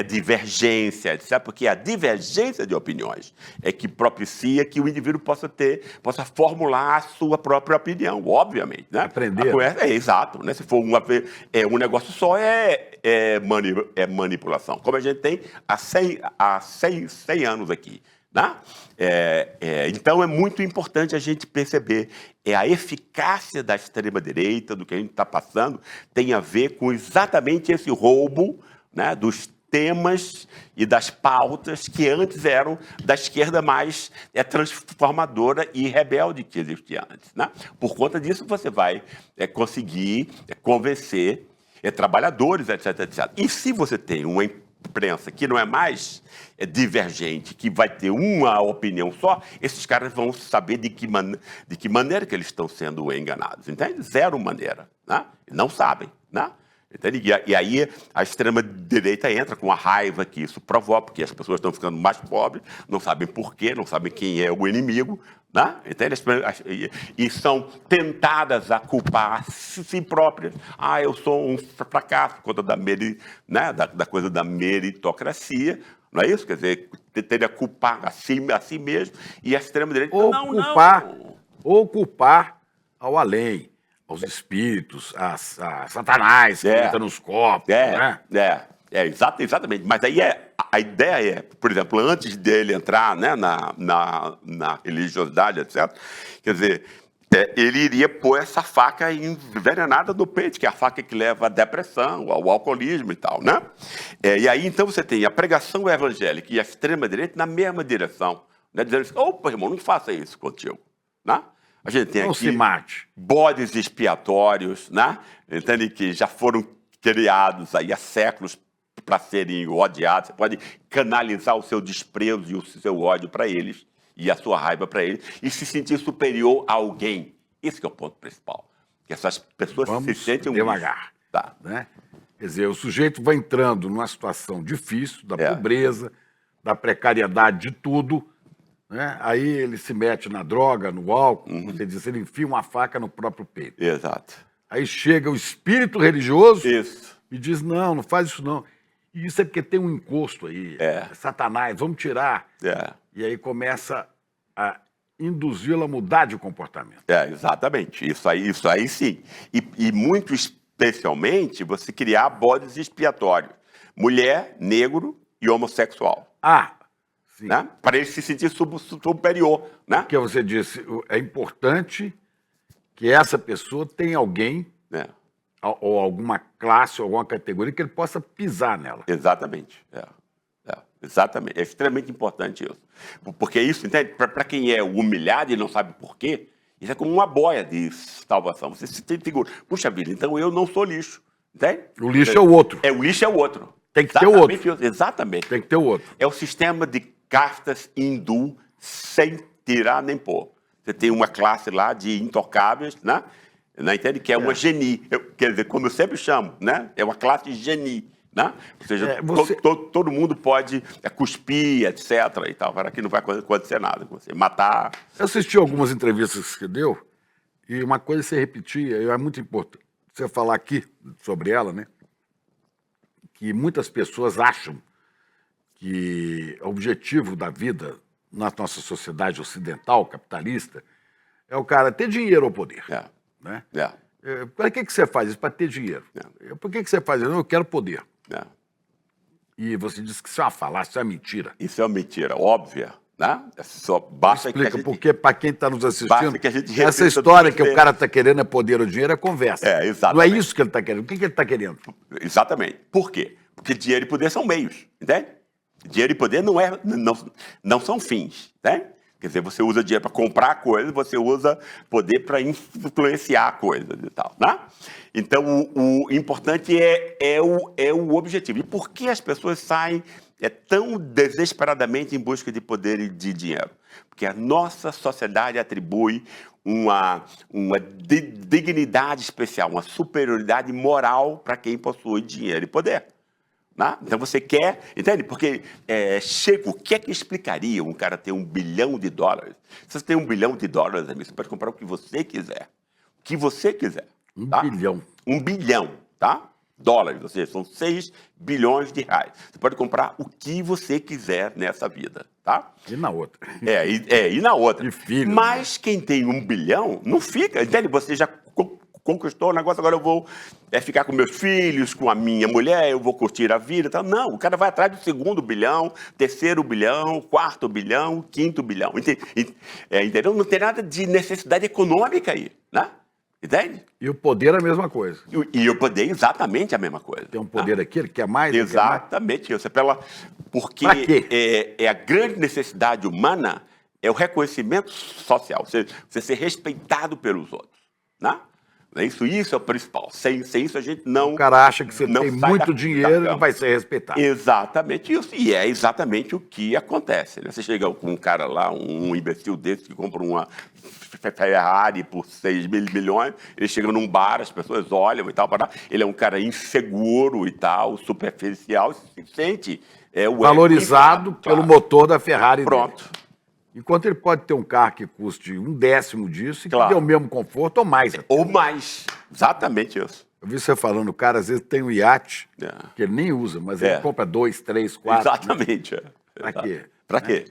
divergência, etc., porque a divergência de opiniões é que propicia que o indivíduo possa formular a sua própria opinião, obviamente. Né? Aprender. Exato. Né? Se for um negócio só, manipulação, como a gente tem há 100 anos aqui. Né? Então é muito importante a gente perceber a eficácia da extrema-direita, do que a gente está passando, tem a ver com exatamente esse roubo, né, dos temas e das pautas que antes eram da esquerda mais transformadora e rebelde que existia antes. Né? Por conta disso, você vai conseguir convencer trabalhadores, etc, etc. E se você tem uma imprensa que não é mais divergente, que vai ter uma opinião só, esses caras vão saber de que maneira que eles estão sendo enganados, entende? Zero maneira, né? Não sabem, né? Entende? E aí a extrema-direita entra com a raiva que isso provoca, porque as pessoas estão ficando mais pobres, não sabem por quê, não sabem quem é o inimigo, né? Entende? E são tentadas a culpar si próprias. Eu sou um fracasso, por conta da coisa da meritocracia, não é isso? Quer dizer, tende a culpar a si mesmo, e a extrema-direita... Ou culpar ao além, aos espíritos, a Satanás, que entra nos corpos, né? Exatamente. Mas aí a ideia por exemplo, antes dele entrar, né, na religiosidade, etc., quer dizer, ele iria pôr essa faca envenenada no peito, que é a faca que leva à depressão, ao alcoolismo e tal, né? E aí, então, você tem a pregação evangélica e a extrema-direita na mesma direção, né? Dizendo assim, opa, irmão, não faça isso contigo, né? A gente tem aqui bodes expiatórios, né? Entende? Que já foram criados aí há séculos para serem odiados. Você pode canalizar o seu desprezo e o seu ódio para eles, e a sua raiva para eles, e se sentir superior a alguém. Esse que é o ponto principal. Que essas pessoas se sentem devagar. Tá. Né? Quer dizer, o sujeito vai entrando numa situação difícil, da pobreza, da precariedade de tudo, né? Aí ele se mete na droga, no álcool, você diz, ele enfia uma faca no próprio peito. Exato. Aí chega o espírito religioso e diz, não faz isso não. E isso é porque tem um encosto aí, Satanás, vamos tirar. E aí começa a induzi-la a mudar de comportamento. Exatamente. Isso aí sim. E muito especialmente você criar bodes expiatórios. Mulher, negro e homossexual. Sim. Né? Para ele se sentir superior. Né? Porque você disse, é importante que essa pessoa tenha alguém, ou alguma classe, ou alguma categoria, que ele possa pisar nela. Exatamente. Exatamente. É extremamente importante isso. Porque isso, entende? Para quem é humilhado e não sabe por quê, isso é como uma boia de salvação. Você se tem figura. Puxa vida, então eu não sou lixo. Entende? O lixo é o outro. O lixo é o outro. Tem que ter o outro. Exatamente. Tem que ter o outro. É o sistema de castas hindu sem tirar nem pôr. Você tem uma classe lá de intocáveis, né? Entende? Que é uma geni. Quer dizer, como eu sempre chamo, né? É uma classe de geni. Né? Ou seja, todo mundo pode cuspir, etc. e tal, para que não vai acontecer nada com você. Matar. Eu assisti algumas entrevistas que deu, e uma coisa você repetia, e é muito importante você falar aqui sobre ela, né? Que muitas pessoas acham que o objetivo da vida na nossa sociedade ocidental, capitalista, é o cara ter dinheiro ou poder. Né? Para que você faz isso? Para ter dinheiro. Por que você faz isso? Eu quero poder. E você disse que isso é uma falácia, isso é uma mentira. Isso é uma mentira óbvia, né? Só basta Explica, que a gente... porque para quem está nos assistindo, que a gente essa história que o cara está querendo é poder ou dinheiro é conversa. Exatamente. Não é isso que ele está querendo. O que ele está querendo? Exatamente. Por quê? Porque dinheiro e poder são meios, entende? Dinheiro e poder não são fins, né? Quer dizer, você usa dinheiro para comprar coisas, você usa poder para influenciar coisas e tal, né? Então, o importante é o objetivo. E por que as pessoas saem tão desesperadamente em busca de poder e de dinheiro? Porque a nossa sociedade atribui uma dignidade especial, uma superioridade moral para quem possui dinheiro e poder. Né? Então você quer, entende? Porque o que é que explicaria um cara ter $1 bilhão? Se você tem $1 bilhão, amigo, você pode comprar o que você quiser. O que você quiser. Tá? $1 bilhão. $1 bilhão, tá? Dólares, ou seja, são 6 bilhões de reais. Você pode comprar o que você quiser nessa vida, tá? E na outra. E na outra. E filho, mas quem tem $1 bilhão não fica, entende? Você já conquistou o negócio, agora eu vou ficar com meus filhos, com a minha mulher, eu vou curtir a vida. Tal. Não, o cara vai atrás do 2º bilhão, 3º bilhão, 4º bilhão, 5º bilhão. Entendeu? Não tem nada de necessidade econômica aí, né? Entende? E o poder é a mesma coisa. E o poder é exatamente a mesma coisa. Tem um poder aqui, ele quer mais? Exatamente isso. Porque a grande necessidade humana é o reconhecimento social, você ser respeitado pelos outros, né? Isso é o principal. Sem isso a gente não... O cara acha que você tem muito dinheiro e vai ser respeitado. Exatamente isso. E é exatamente o que acontece. Né? Você chega com um cara lá, um imbecil desse que compra uma Ferrari por 6 milhões, ele chega num bar, as pessoas olham e tal, ele é um cara inseguro e tal, superficial, se sente... valorizado pelo motor da Ferrari. Pronto. Dele. Enquanto ele pode ter um carro que custe 1/10 disso e que dê o mesmo conforto ou mais. Ou mais. Exatamente isso. Eu vi você falando, o cara às vezes tem um iate que ele nem usa, mas ele compra 2, 3, 4. Exatamente. Né? Para quê? Para quê?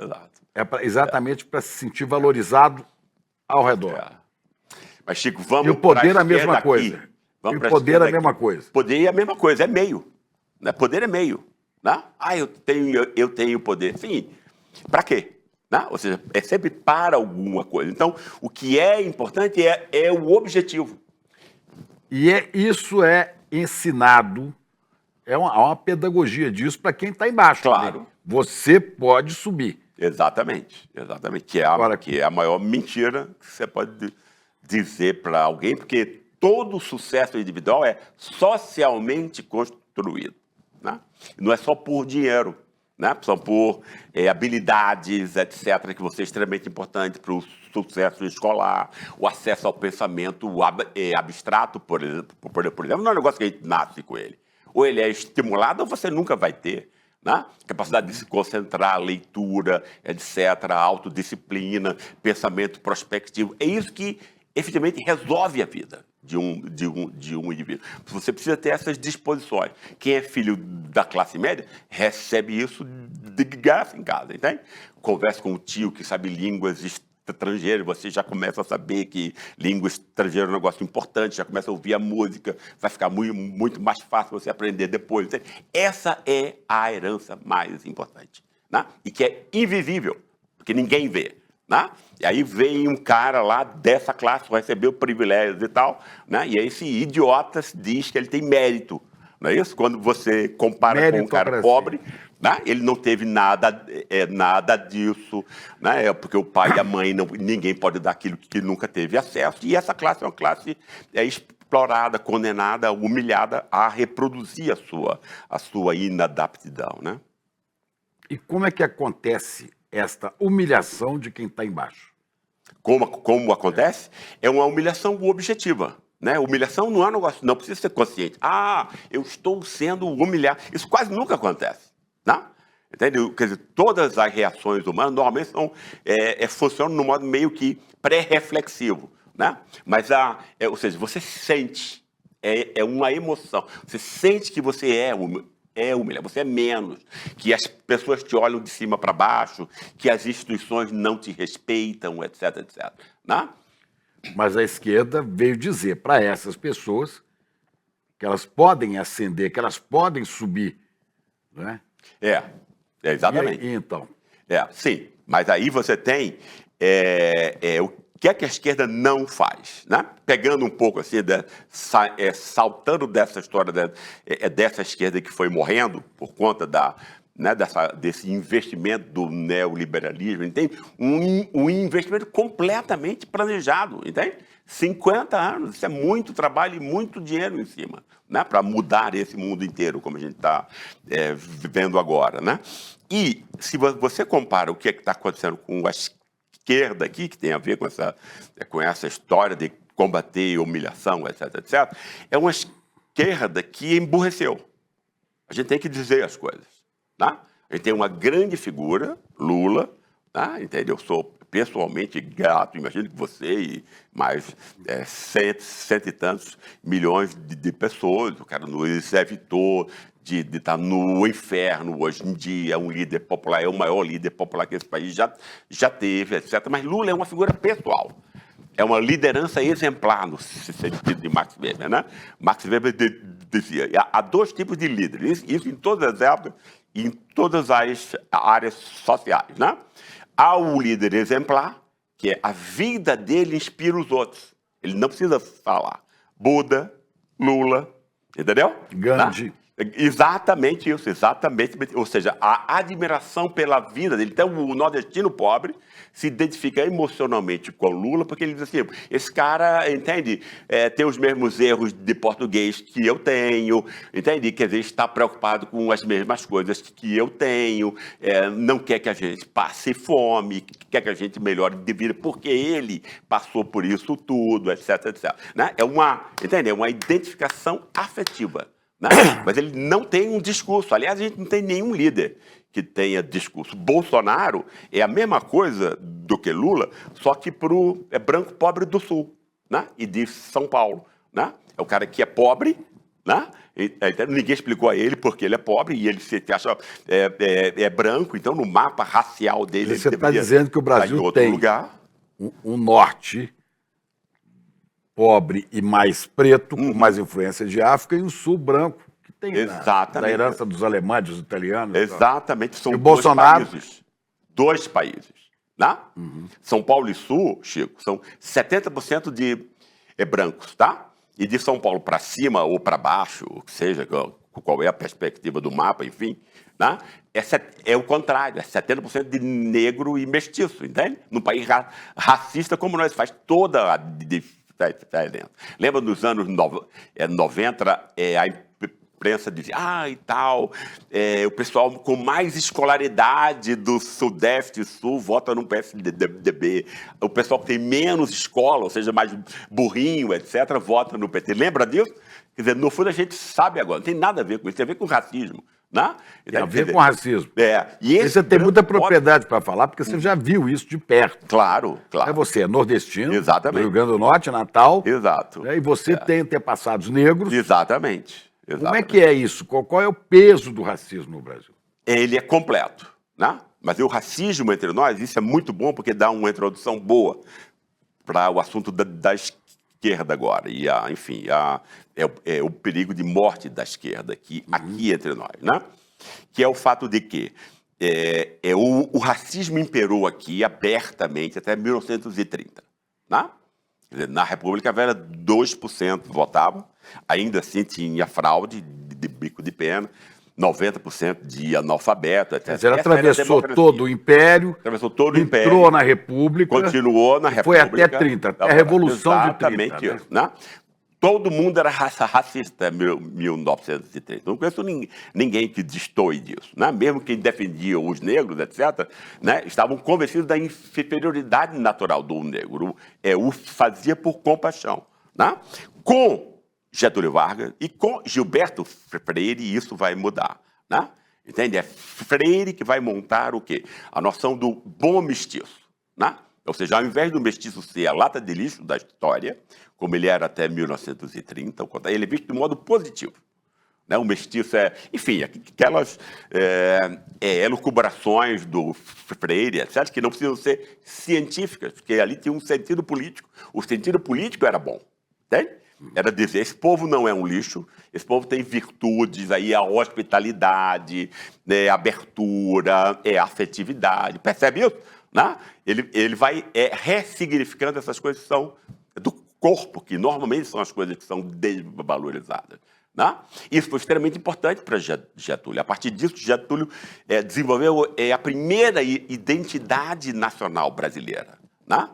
Exato. Exatamente para se sentir valorizado ao redor. Mas, Chico, vamos... E o poder é a mesma coisa. E o poder é a mesma coisa. Poder é a mesma coisa, é meio. Né? Poder é meio. Né? Eu tenho poder. Sim. Para quê? Né? Ou seja, é sempre para alguma coisa. Então, o que é importante é o objetivo. E isso é ensinado, há uma pedagogia disso para quem está embaixo. Claro. Né? Você pode subir. Exatamente. Que é a maior mentira que você pode dizer para alguém, porque todo sucesso individual é socialmente construído. Né? Não é só por dinheiro. Né? São por habilidades, etc., que vão ser extremamente importantes para o sucesso escolar, o acesso ao pensamento abstrato, por exemplo, não é um negócio que a gente nasce com ele. Ou ele é estimulado ou você nunca vai ter. Né? Capacidade de se concentrar, leitura, etc., autodisciplina, pensamento prospectivo. É isso que efetivamente resolve a vida de um indivíduo. Você precisa ter essas disposições. Quem é filho da classe média recebe isso de graça em casa, entende? Conversa com o tio que sabe línguas estrangeiras, você já começa a saber que língua estrangeira é um negócio importante, já começa a ouvir a música, vai ficar muito mais fácil você aprender depois. Entende? Essa é a herança mais importante, né? E que é invisível, porque ninguém vê. Né? E aí vem um cara lá dessa classe, recebeu privilégios e tal, né? E aí esse idiota diz que ele tem mérito, não é isso? Quando você compara com um cara pobre, né? Ele não teve nada disso, né? Porque o pai e a mãe, ninguém pode dar aquilo que ele nunca teve acesso, e essa classe é uma classe explorada, condenada, humilhada a reproduzir a sua inadaptidão, né? E como é que acontece esta humilhação de quem está embaixo? Como acontece? É uma humilhação objetiva. Né? Humilhação não é um negócio, não precisa ser consciente. Ah, eu estou sendo humilhado. Isso quase nunca acontece. Né? Entendeu? Quer dizer, todas as reações humanas normalmente funcionam no modo meio que pré-reflexivo. Né? Mas, ou seja, você sente, é uma emoção. Você sente que você é humilhado, você é menos, que as pessoas te olham de cima para baixo, que as instituições não te respeitam, etc, etc. Né? Mas a esquerda veio dizer para essas pessoas que elas podem ascender, que elas podem subir. Né? Exatamente. E aí, então? Sim, mas aí você tem o que é que a esquerda não faz? Né? Pegando um pouco assim, saltando dessa história dessa esquerda que foi morrendo por conta desse investimento do neoliberalismo, entende? Um investimento completamente planejado, entende? 50 anos, isso é muito trabalho e muito dinheiro em cima, né? Para mudar esse mundo inteiro, como a gente está vivendo agora, né? E se você compara o que é que está acontecendo com a esquerda aqui, que tem a ver com essa história de combater humilhação, etc, etc, é uma esquerda que emburreceu. A gente tem que dizer as coisas. Tá? A gente tem uma grande figura, Lula, tá? Entendeu? Eu sou pessoalmente grato, imagino que você e mais cento e tantos milhões de pessoas, o cara nos evitou de estar no inferno hoje em dia, é um líder popular, é o maior líder popular que esse país já teve, etc. Mas Lula é uma figura pessoal. É uma liderança exemplar, no sentido de Max Weber. Né? Max Weber dizia, há dois tipos de líderes, isso em todas as épocas, em todas as áreas sociais. Né? Há o líder exemplar, que é a vida dele inspira os outros. Ele não precisa falar. Buda, Lula, entendeu? Gandhi. Né? Exatamente isso, exatamente. Ou seja, a admiração pela vida dele. Então, o nordestino pobre se identifica emocionalmente com Lula, porque ele diz assim, esse cara, entende, tem os mesmos erros de português que eu tenho, entende? Quer dizer, está preocupado com as mesmas coisas que eu tenho, não quer que a gente passe fome, quer que a gente melhore de vida, porque ele passou por isso tudo, etc, etc. Né? É uma identificação afetiva. Né? Mas ele não tem um discurso. Aliás, a gente não tem nenhum líder que tenha discurso. Bolsonaro é a mesma coisa do que Lula, só que para o branco pobre do Sul, né? E de São Paulo. Né? É o cara que é pobre, né? Ninguém explicou a ele porque ele é pobre e ele se acha branco, então no mapa racial dele... Você está dizendo que o Brasil tem um norte pobre e mais preto, com mais influência de África, e o sul branco, que tem da herança dos alemães, dos italianos. Exatamente, são Bolsonaro... dois países. Né? São Paulo e Sul, Chico, são 70% de brancos, tá? E de São Paulo para cima ou para baixo, o que seja, qual é a perspectiva do mapa, enfim, né? É o contrário, é 70% de negro e mestiço, entende? Num país racista como nós, faz toda a diferença. Lembra dos anos 90, a imprensa dizia, e tal, o pessoal com mais escolaridade do Sudeste e Sul vota no PSDB, o pessoal que tem menos escola, ou seja, mais burrinho, etc., vota no PT. Lembra disso? Quer dizer, no fundo a gente sabe agora, não tem nada a ver com isso, tem a ver com racismo. Né? Tem a ver com racismo. E você tem muita propriedade para falar, porque você já viu isso de perto. Claro. Você é nordestino, Exatamente. do Rio Grande do Norte, Natal. Exato. E você tem antepassados negros. Exatamente. Como é que é isso? Qual é o peso do racismo no Brasil? Ele é completo, né? Mas o racismo entre nós, isso é muito bom porque dá uma introdução boa para o assunto da esquerda agora. E, enfim, é o perigo de morte da esquerda aqui entre nós, né? Que é o fato de que o racismo imperou aqui abertamente até 1930, né? Quer dizer, na República Velha, 2% votavam, ainda assim tinha fraude de bico de pena, 90% de analfabeto, etc. Quer dizer, atravessou todo o Império, entrou na República, continuou na República. Foi até 30, até a Revolução de 30. Exatamente isso, né? Todo mundo era racista em 1930. Não conheço ninguém que destoie disso, né? Mesmo quem defendia os negros, etc., né? Estavam convencidos da inferioridade natural do negro. O fazia por compaixão, né? Com Getúlio Vargas e com Gilberto Freire, isso vai mudar, né? Entende? É Freire que vai montar o quê? A noção do bom mestiço, né? Ou seja, ao invés do mestiço ser a lata de lixo da história, como ele era até 1930, ele é visto de modo positivo, né? O mestiço enfim, aquelas elucubrações do Freire, etc., que não precisam ser científicas, porque ali tinha um sentido político. O sentido político era bom, entende? Era dizer, esse povo não é um lixo, esse povo tem virtudes, aí a hospitalidade, né, abertura, afetividade, percebe isso? Né? Ele vai ressignificando essas coisas que são do corpo, que normalmente são as coisas que são desvalorizadas. Né? Isso foi extremamente importante para Getúlio. A partir disso, Getúlio desenvolveu a primeira identidade nacional brasileira, né?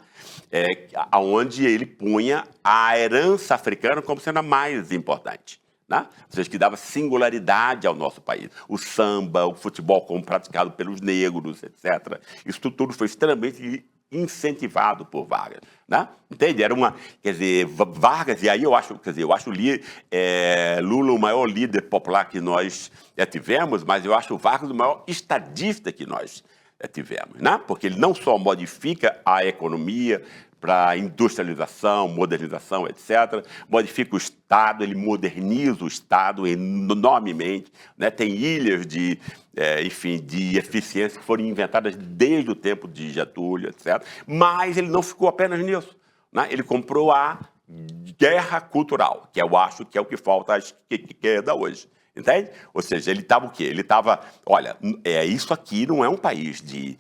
Onde ele punha a herança africana como sendo a mais importante, né? Ou seja, que dava singularidade ao nosso país. O samba, o futebol como praticado pelos negros, etc. Isso tudo foi extremamente incentivado por Vargas, né? Entende? Quer dizer, Vargas, e aí eu acho Lula o maior líder popular que nós tivemos, mas eu acho Vargas o maior estadista que nós tivemos, né? Porque ele não só modifica a economia para industrialização, modernização, etc., modifica o Estado, ele moderniza o Estado enormemente, né? Tem ilhas de eficiência que foram inventadas desde o tempo de Getúlio, etc., mas ele não ficou apenas nisso, né? Ele comprou a guerra cultural, que eu acho que é o que falta à esquerda hoje. Entende? Ou seja, ele estava o quê? Ele estava, olha, isso aqui não é um país de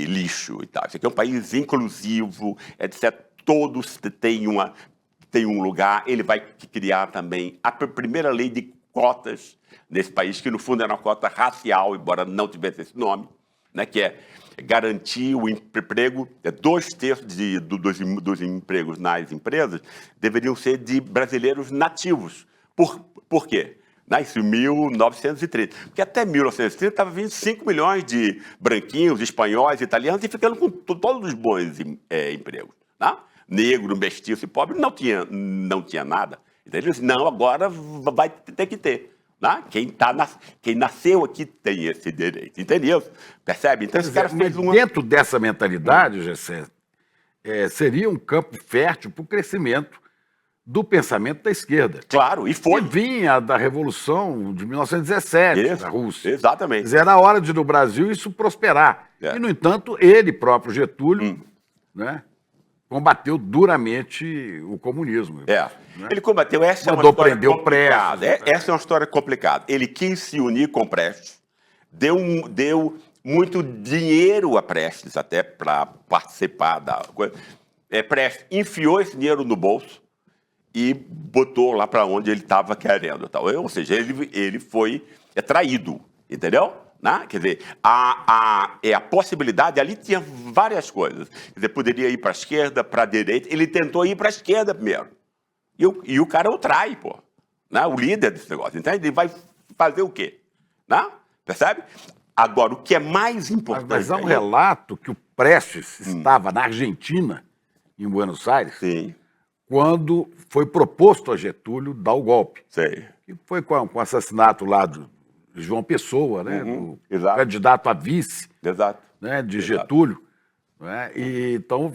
lixo e tal. Isso aqui é um país inclusivo, etc. Todos têm um lugar. Ele vai criar também a primeira lei de cotas nesse país, que no fundo era uma cota racial, embora não tivesse esse nome, né? Que é garantir o emprego. 2/3 dos empregos nas empresas deveriam ser de brasileiros nativos. Por quê? Isso em 1930. Porque até 1930 estava vindo 5 milhões de branquinhos, espanhóis, italianos, e ficando com todos os bons empregos. Né? Negro, mestiço e pobre não tinha nada. Entendeu? Não, agora vai ter que ter. Né? Quem nasceu aqui tem esse direito. Entendeu? Percebe? Então, esse cara fez dentro dessa mentalidade, Gessé, seria um campo fértil para o crescimento do pensamento da esquerda. Claro, e foi. Que vinha da Revolução de 1917, da Rússia. Exatamente. Quer dizer, era hora de, no Brasil, isso prosperar. E, no entanto, ele próprio, Getúlio, né, combateu duramente o comunismo. Né? Ele combateu, essa é uma história complicada. Essa é uma história complicada. Ele quis se unir com Prestes, deu muito dinheiro a Prestes até para participar da coisa. Prestes enfiou esse dinheiro no bolso e botou lá para onde ele estava querendo. Ou seja, ele foi traído, entendeu? Né? Quer dizer, a possibilidade, ali tinha várias coisas. Quer dizer, poderia ir para a esquerda, para a direita. Ele tentou ir para a esquerda primeiro. E o cara o trai, pô. Né? O líder desse negócio. Entende? Ele vai fazer o quê? Né? Percebe? Agora, o que é mais importante... Mas há um relato que o Prestes estava na Argentina, em Buenos Aires, Sim. quando foi proposto a Getúlio dar o golpe. Sei. Que foi com o assassinato lá João Pessoa, né? Exato. Candidato a vice, Exato. né? De Exato. Getúlio. Né? E, então,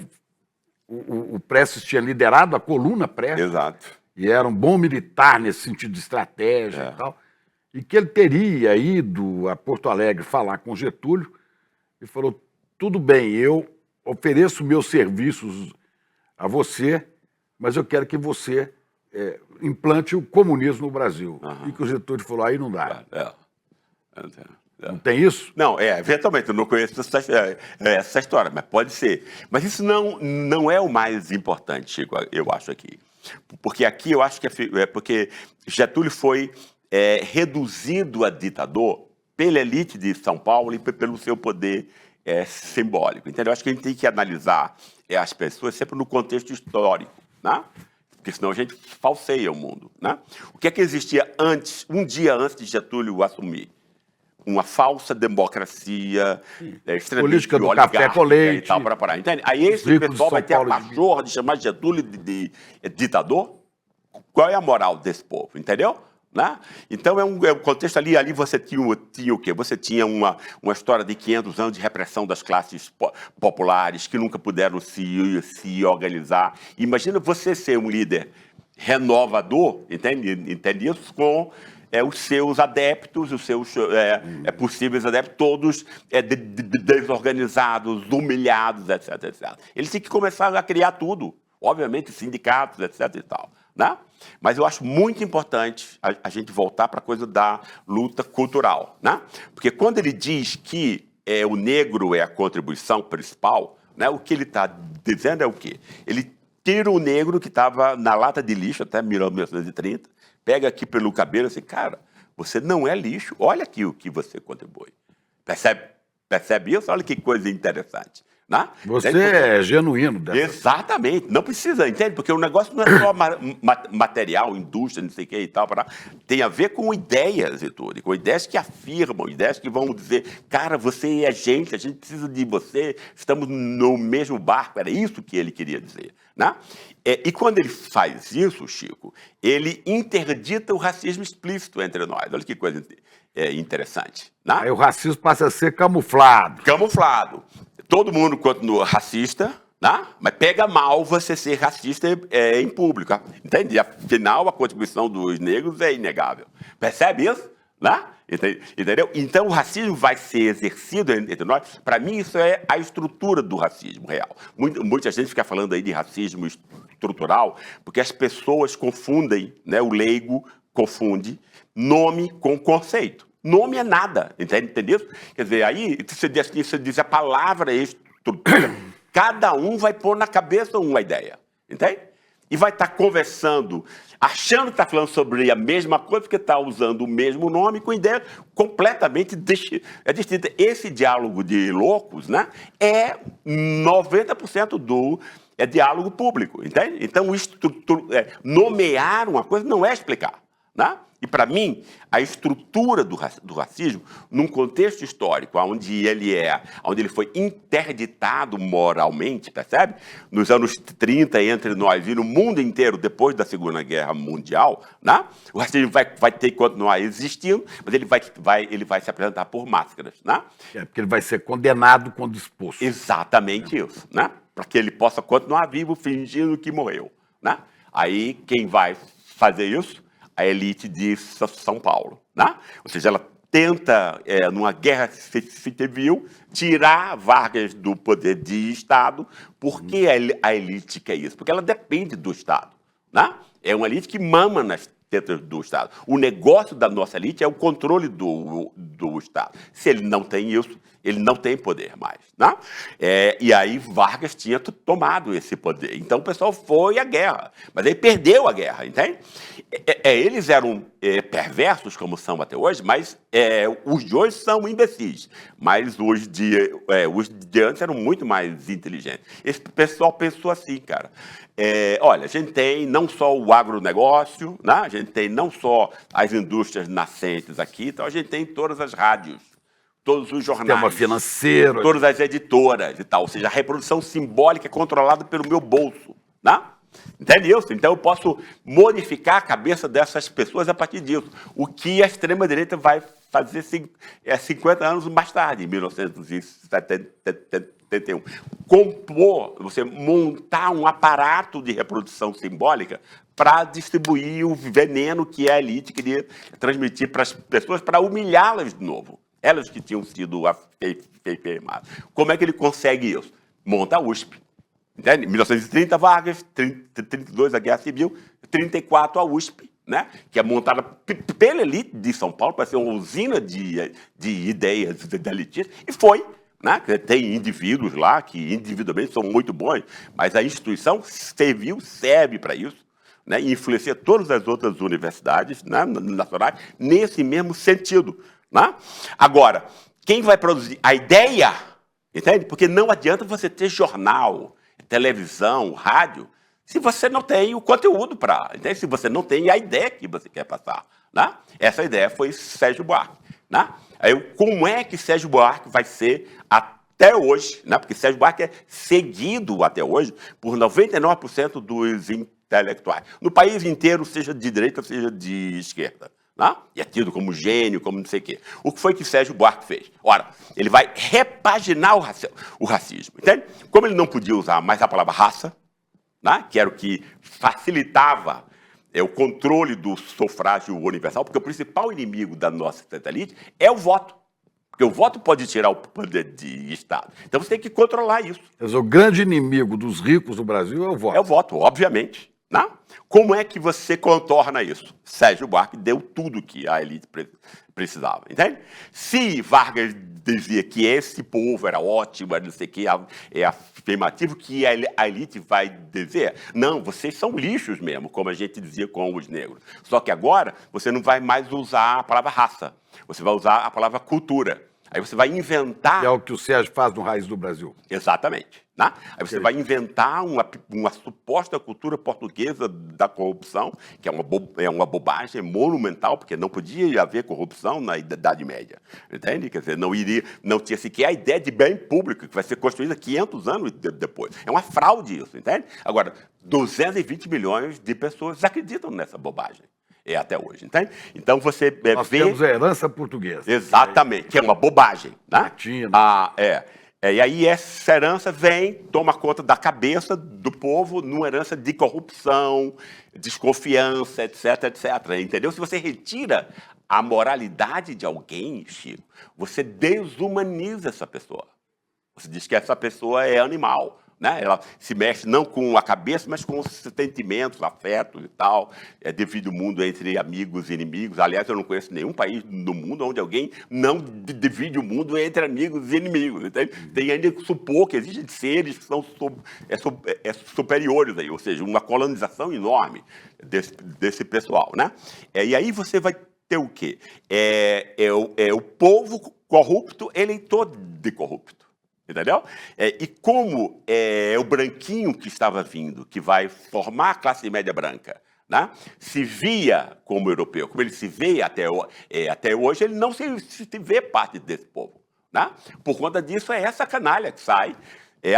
o Prestes tinha liderado a coluna Prestes. Exato. E era um bom militar nesse sentido de estratégia e tal. E que ele teria ido a Porto Alegre falar com Getúlio e falou: tudo bem, eu ofereço meus serviços a você, mas eu quero que você implante o comunismo no Brasil. E que o Getúlio falou: aí não dá. Não tem isso? Não, eventualmente, eu não conheço essa história, mas pode ser. Mas isso não é o mais importante, Chico, eu acho aqui. Porque aqui eu acho que porque Getúlio foi reduzido a ditador pela elite de São Paulo e pelo seu poder simbólico. Então, eu acho que a gente tem que analisar as pessoas sempre no contexto histórico, né? Porque senão a gente falseia o mundo, né? O que é que existia antes, um dia antes de Getúlio assumir? Uma falsa democracia, extremamente política do café com leite, e tal, para entende? Aí esse pessoal vai ter a pachorra de chamar Getúlio de ditador? Qual é a moral desse povo, entendeu? Né? Então é um contexto ali você tinha o quê? Você tinha uma história de 500 anos de repressão das classes populares que nunca puderam se organizar. Imagina você ser um líder renovador, entende isso? Com os seus adeptos, os seus possíveis adeptos, todos desorganizados, humilhados, etc, etc. Eles têm que começar a criar tudo, obviamente, sindicatos, etc e tal, né? Mas eu acho muito importante a gente voltar para a coisa da luta cultural, né? Porque quando ele diz que o negro é a contribuição principal, né, o que ele está dizendo é o quê? Ele tira o negro que estava na lata de lixo até 1930, pega aqui pelo cabelo e assim, cara, você não é lixo, olha aqui o que você contribui. Percebe isso? Olha que coisa interessante. Né? Você é genuíno dessa. Exatamente. Não precisa, entende? Porque o negócio não é só material, indústria, não sei o que e tal. Tem a ver com ideias e tudo. Com ideias que afirmam, ideias que vão dizer, cara, você é a gente precisa de você, estamos no mesmo barco. Era isso que ele queria dizer. Né? E quando ele faz isso, Chico, ele interdita o racismo explícito entre nós. Olha que coisa interessante. Né? Aí o racismo passa a ser camuflado. Camuflado. Todo mundo continua racista, né? Mas pega mal você ser racista em público. Entende? Afinal, a contribuição dos negros é inegável. Percebe isso? Né? Entendeu? Então, o racismo vai ser exercido entre nós. Para mim, isso é a estrutura do racismo real. Muita gente fica falando aí de racismo estrutural, porque as pessoas confundem, né? O leigo confunde nome com conceito. Nome é nada, entendeu? Quer dizer, aí você diz a palavra estrutura, cada um vai pôr na cabeça uma ideia, entende? E vai estar conversando, achando que está falando sobre a mesma coisa, porque está usando o mesmo nome com ideia completamente distinta. Esse diálogo de loucos, né, é 90% do diálogo público, entende? Então, nomear uma coisa não é explicar, né? E, para mim, a estrutura do racismo, num contexto histórico onde ele foi interditado moralmente, percebe? Nos anos 30, entre nós e no mundo inteiro, depois da Segunda Guerra Mundial, né? O racismo vai ter que continuar existindo, mas ele vai se apresentar por máscaras. Né? Porque ele vai ser condenado quando exposto. Exatamente isso, né? Para que ele possa continuar vivo fingindo que morreu. Né? Aí, quem vai fazer isso? A elite de São Paulo. Né? Ou seja, ela tenta, numa guerra civil, tirar Vargas do poder de Estado. Por que a elite quer isso? Porque ela depende do Estado. Né? É uma elite que mama nas tetas do Estado. O negócio da nossa elite é o controle do Estado. Se ele não tem isso, ele não tem poder mais. Né? E aí Vargas tinha tomado esse poder. Então o pessoal foi à guerra. Mas ele perdeu a guerra, entende? Eles eram perversos, como são até hoje, mas os de hoje são imbecis. Mas os de antes eram muito mais inteligentes. Esse pessoal pensou assim, cara. Olha, a gente tem não só o agronegócio, né? A gente tem não só as indústrias nascentes aqui, então a gente tem todas as rádios, todos os jornais, sistema financeiro, todas as editoras e tal. Ou seja, a reprodução simbólica é controlada pelo meu bolso. Né? Entende isso? Então eu posso modificar a cabeça dessas pessoas a partir disso. O que a extrema-direita vai fazer 50 anos mais tarde, em 1971. Compor, você montar um aparato de reprodução simbólica para distribuir o veneno que a elite queria transmitir para as pessoas, para humilhá-las de novo. Elas que tinham sido queimadas. Como é que ele consegue isso? Monta a USP. Entende? Em 1930, Vargas, 32, a Guerra Civil, 34, a USP, né? Que é montada pela elite de São Paulo para ser uma usina de ideias da elite, e foi. Né? Tem indivíduos lá que individualmente são muito bons, mas a instituição serve para isso, né? E influencia todas as outras universidades, né, nacionais nesse mesmo sentido. Né? Agora, quem vai produzir a ideia, entende? Porque não adianta você ter jornal, televisão, rádio, se você não tem o conteúdo para, se você não tem a ideia que você quer passar. Né? Essa ideia foi Sérgio Buarque. Né? Aí, como é que Sérgio Buarque vai ser até hoje, né? Porque Sérgio Buarque é seguido até hoje por 99% dos intelectuais, no país inteiro, seja de direita, seja de esquerda. Né? E é tido como gênio, como não sei o quê. O que foi que Sérgio Buarque fez? Ora, ele vai repaginar o racismo. Entende? Como ele não podia usar mais a palavra raça, né? Que era o que facilitava o controle do sufrágio universal, porque o principal inimigo da nossa elite é o voto. Porque o voto pode tirar o poder de Estado. Então você tem que controlar isso. Mas o grande inimigo dos ricos do Brasil é o voto. É o voto, obviamente. Né? Como é que você contorna isso? Sérgio Buarque deu tudo que a elite precisava, entende? Se Vargas dizia que esse povo era ótimo, não sei o que, é afirmativo, que a elite vai dizer, não, vocês são lixos mesmo, como a gente dizia com os negros. Só que agora você não vai mais usar a palavra raça, você vai usar a palavra cultura. Aí você vai inventar... Que é o que o Sérgio faz no Raiz do Brasil. Exatamente. Né? Aí você vai inventar uma suposta cultura portuguesa da corrupção, que é uma bobagem monumental, porque não podia haver corrupção na Idade Média. Entende? Quer dizer, não tinha sequer a ideia de bem público, que vai ser construída 500 anos depois. É uma fraude isso, entende? Agora, 220 milhões de pessoas acreditam nessa bobagem. Até hoje, entende? Então você Nós vê... temos a herança portuguesa. Exatamente, que é uma bobagem. Né? Latina. E aí essa herança vem, toma conta da cabeça do povo numa herança de corrupção, desconfiança, etc, etc. Entendeu? Se você retira a moralidade de alguém, Chico, você desumaniza essa pessoa. Você diz que essa pessoa é animal. Né? Ela se mexe não com a cabeça, mas com os sentimentos, afetos e tal. Divide o mundo entre amigos e inimigos. Aliás, eu não conheço nenhum país no mundo onde alguém não divide o mundo entre amigos e inimigos. Entende? Tem ainda que supor que existem seres que são superiores, aí, ou seja, uma colonização enorme desse pessoal. Né? E aí você vai ter o quê? O povo corrupto, eleitor de corrupto. Entendeu? E como o branquinho que estava vindo, que vai formar a classe média branca, né, se via como europeu, como ele se vê até hoje, ele não se vê parte desse povo. Né? Por conta disso, é essa canalha que sai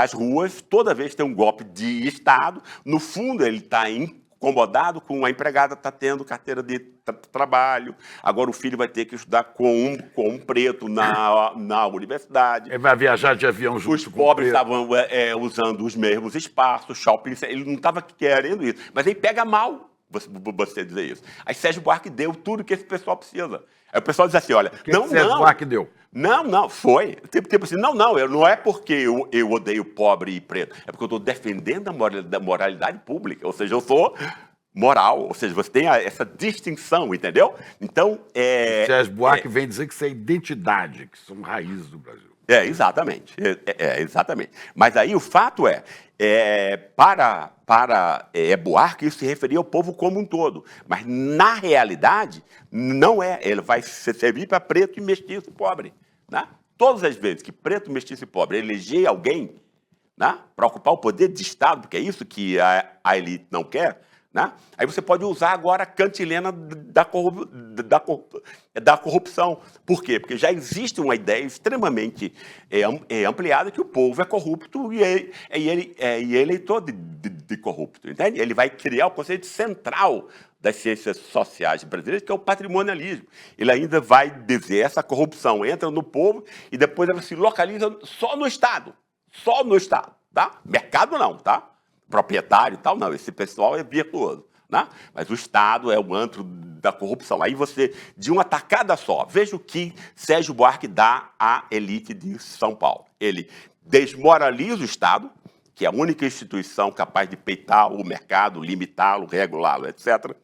às ruas, toda vez que tem um golpe de Estado, no fundo ele está incomodado com a empregada está tendo carteira de trabalho, agora o filho vai ter que estudar com um preto na universidade. Ele vai viajar de avião junto Os pobres estavam usando os mesmos espaços, shopping, ele não estava querendo isso, mas ele pega mal você dizer isso. Aí Sérgio Buarque deu tudo que esse pessoal precisa. Aí o pessoal diz assim, olha, Sérgio Buarque deu? Não, foi. Tipo assim, não é porque eu odeio pobre e preto, é porque eu estou defendendo a moralidade pública, ou seja, eu sou moral, ou seja, você tem essa distinção, entendeu? Então, Sérgio Buarque vem dizer que isso é identidade, que são raízes do Brasil. Exatamente. Exatamente. Mas aí o fato para Buarque, isso se referia ao povo como um todo. Mas, na realidade, não é. Ele vai servir para preto e mestiço e pobre. Né? Todas as vezes que preto, mestiço e pobre eleger alguém, né, para ocupar o poder de Estado, porque é isso que a elite não quer, Né? Aí você pode usar agora a cantilena da corrupção. Por quê? Porque já existe uma ideia extremamente ampliada que o povo é corrupto e ele é eleitor de corrupto. Entende? Ele vai criar o conceito central das ciências sociais brasileiras, que é o patrimonialismo. Ele ainda vai dizer essa corrupção entra no povo e depois ela se localiza só no Estado. Só no Estado. Tá? Mercado não, tá? Proprietário e tal, não. Esse pessoal é virtuoso. Né? Mas o Estado é o antro da corrupção. Aí você, de uma tacada só, veja o que Sérgio Buarque dá à elite de São Paulo. Ele desmoraliza o Estado, que é a única instituição capaz de peitar o mercado, limitá-lo, regulá-lo, etc.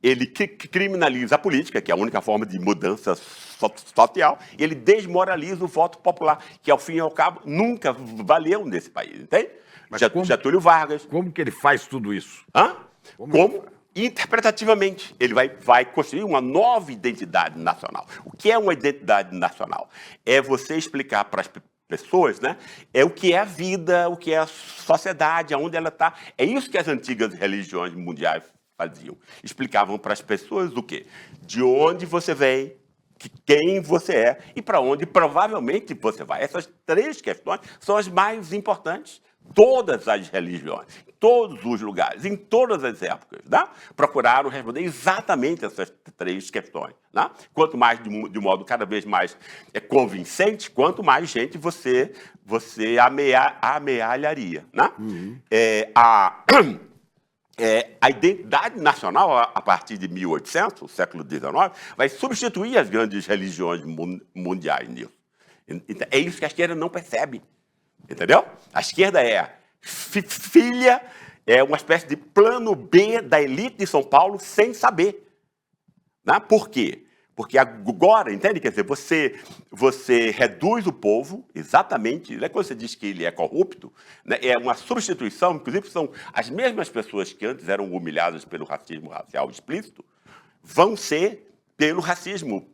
Ele criminaliza a política, que é a única forma de mudança social, e ele desmoraliza o voto popular, que, ao fim e ao cabo, nunca valeu nesse país, entende? Mas Getúlio Vargas. Como que ele faz tudo isso? Hã? Como? Interpretativamente. Ele vai construir uma nova identidade nacional. O que é uma identidade nacional? É você explicar para as pessoas, né, o que é a vida, o que é a sociedade, aonde ela está. É isso que as antigas religiões mundiais faziam. Explicavam para as pessoas o quê? De onde você vem, quem você é e para onde provavelmente você vai. Essas três questões são as mais importantes. Todas as religiões, em todos os lugares, em todas as épocas, né, procuraram responder exatamente essas três questões. Né? Quanto mais, de modo cada vez mais convincente, quanto mais gente você amealharia. Né? A identidade nacional, a partir de 1800, o século XIX, vai substituir as grandes religiões mundiais nisso. É isso que a esquerda não percebe. Entendeu? A esquerda é filha, é uma espécie de plano B da elite de São Paulo sem saber. Né? Por quê? Porque agora, entende? Quer dizer, você reduz o povo, exatamente, né? Quando você diz que ele é corrupto, né? É uma substituição, inclusive são as mesmas pessoas que antes eram humilhadas pelo racismo racial explícito, vão ser pelo racismo,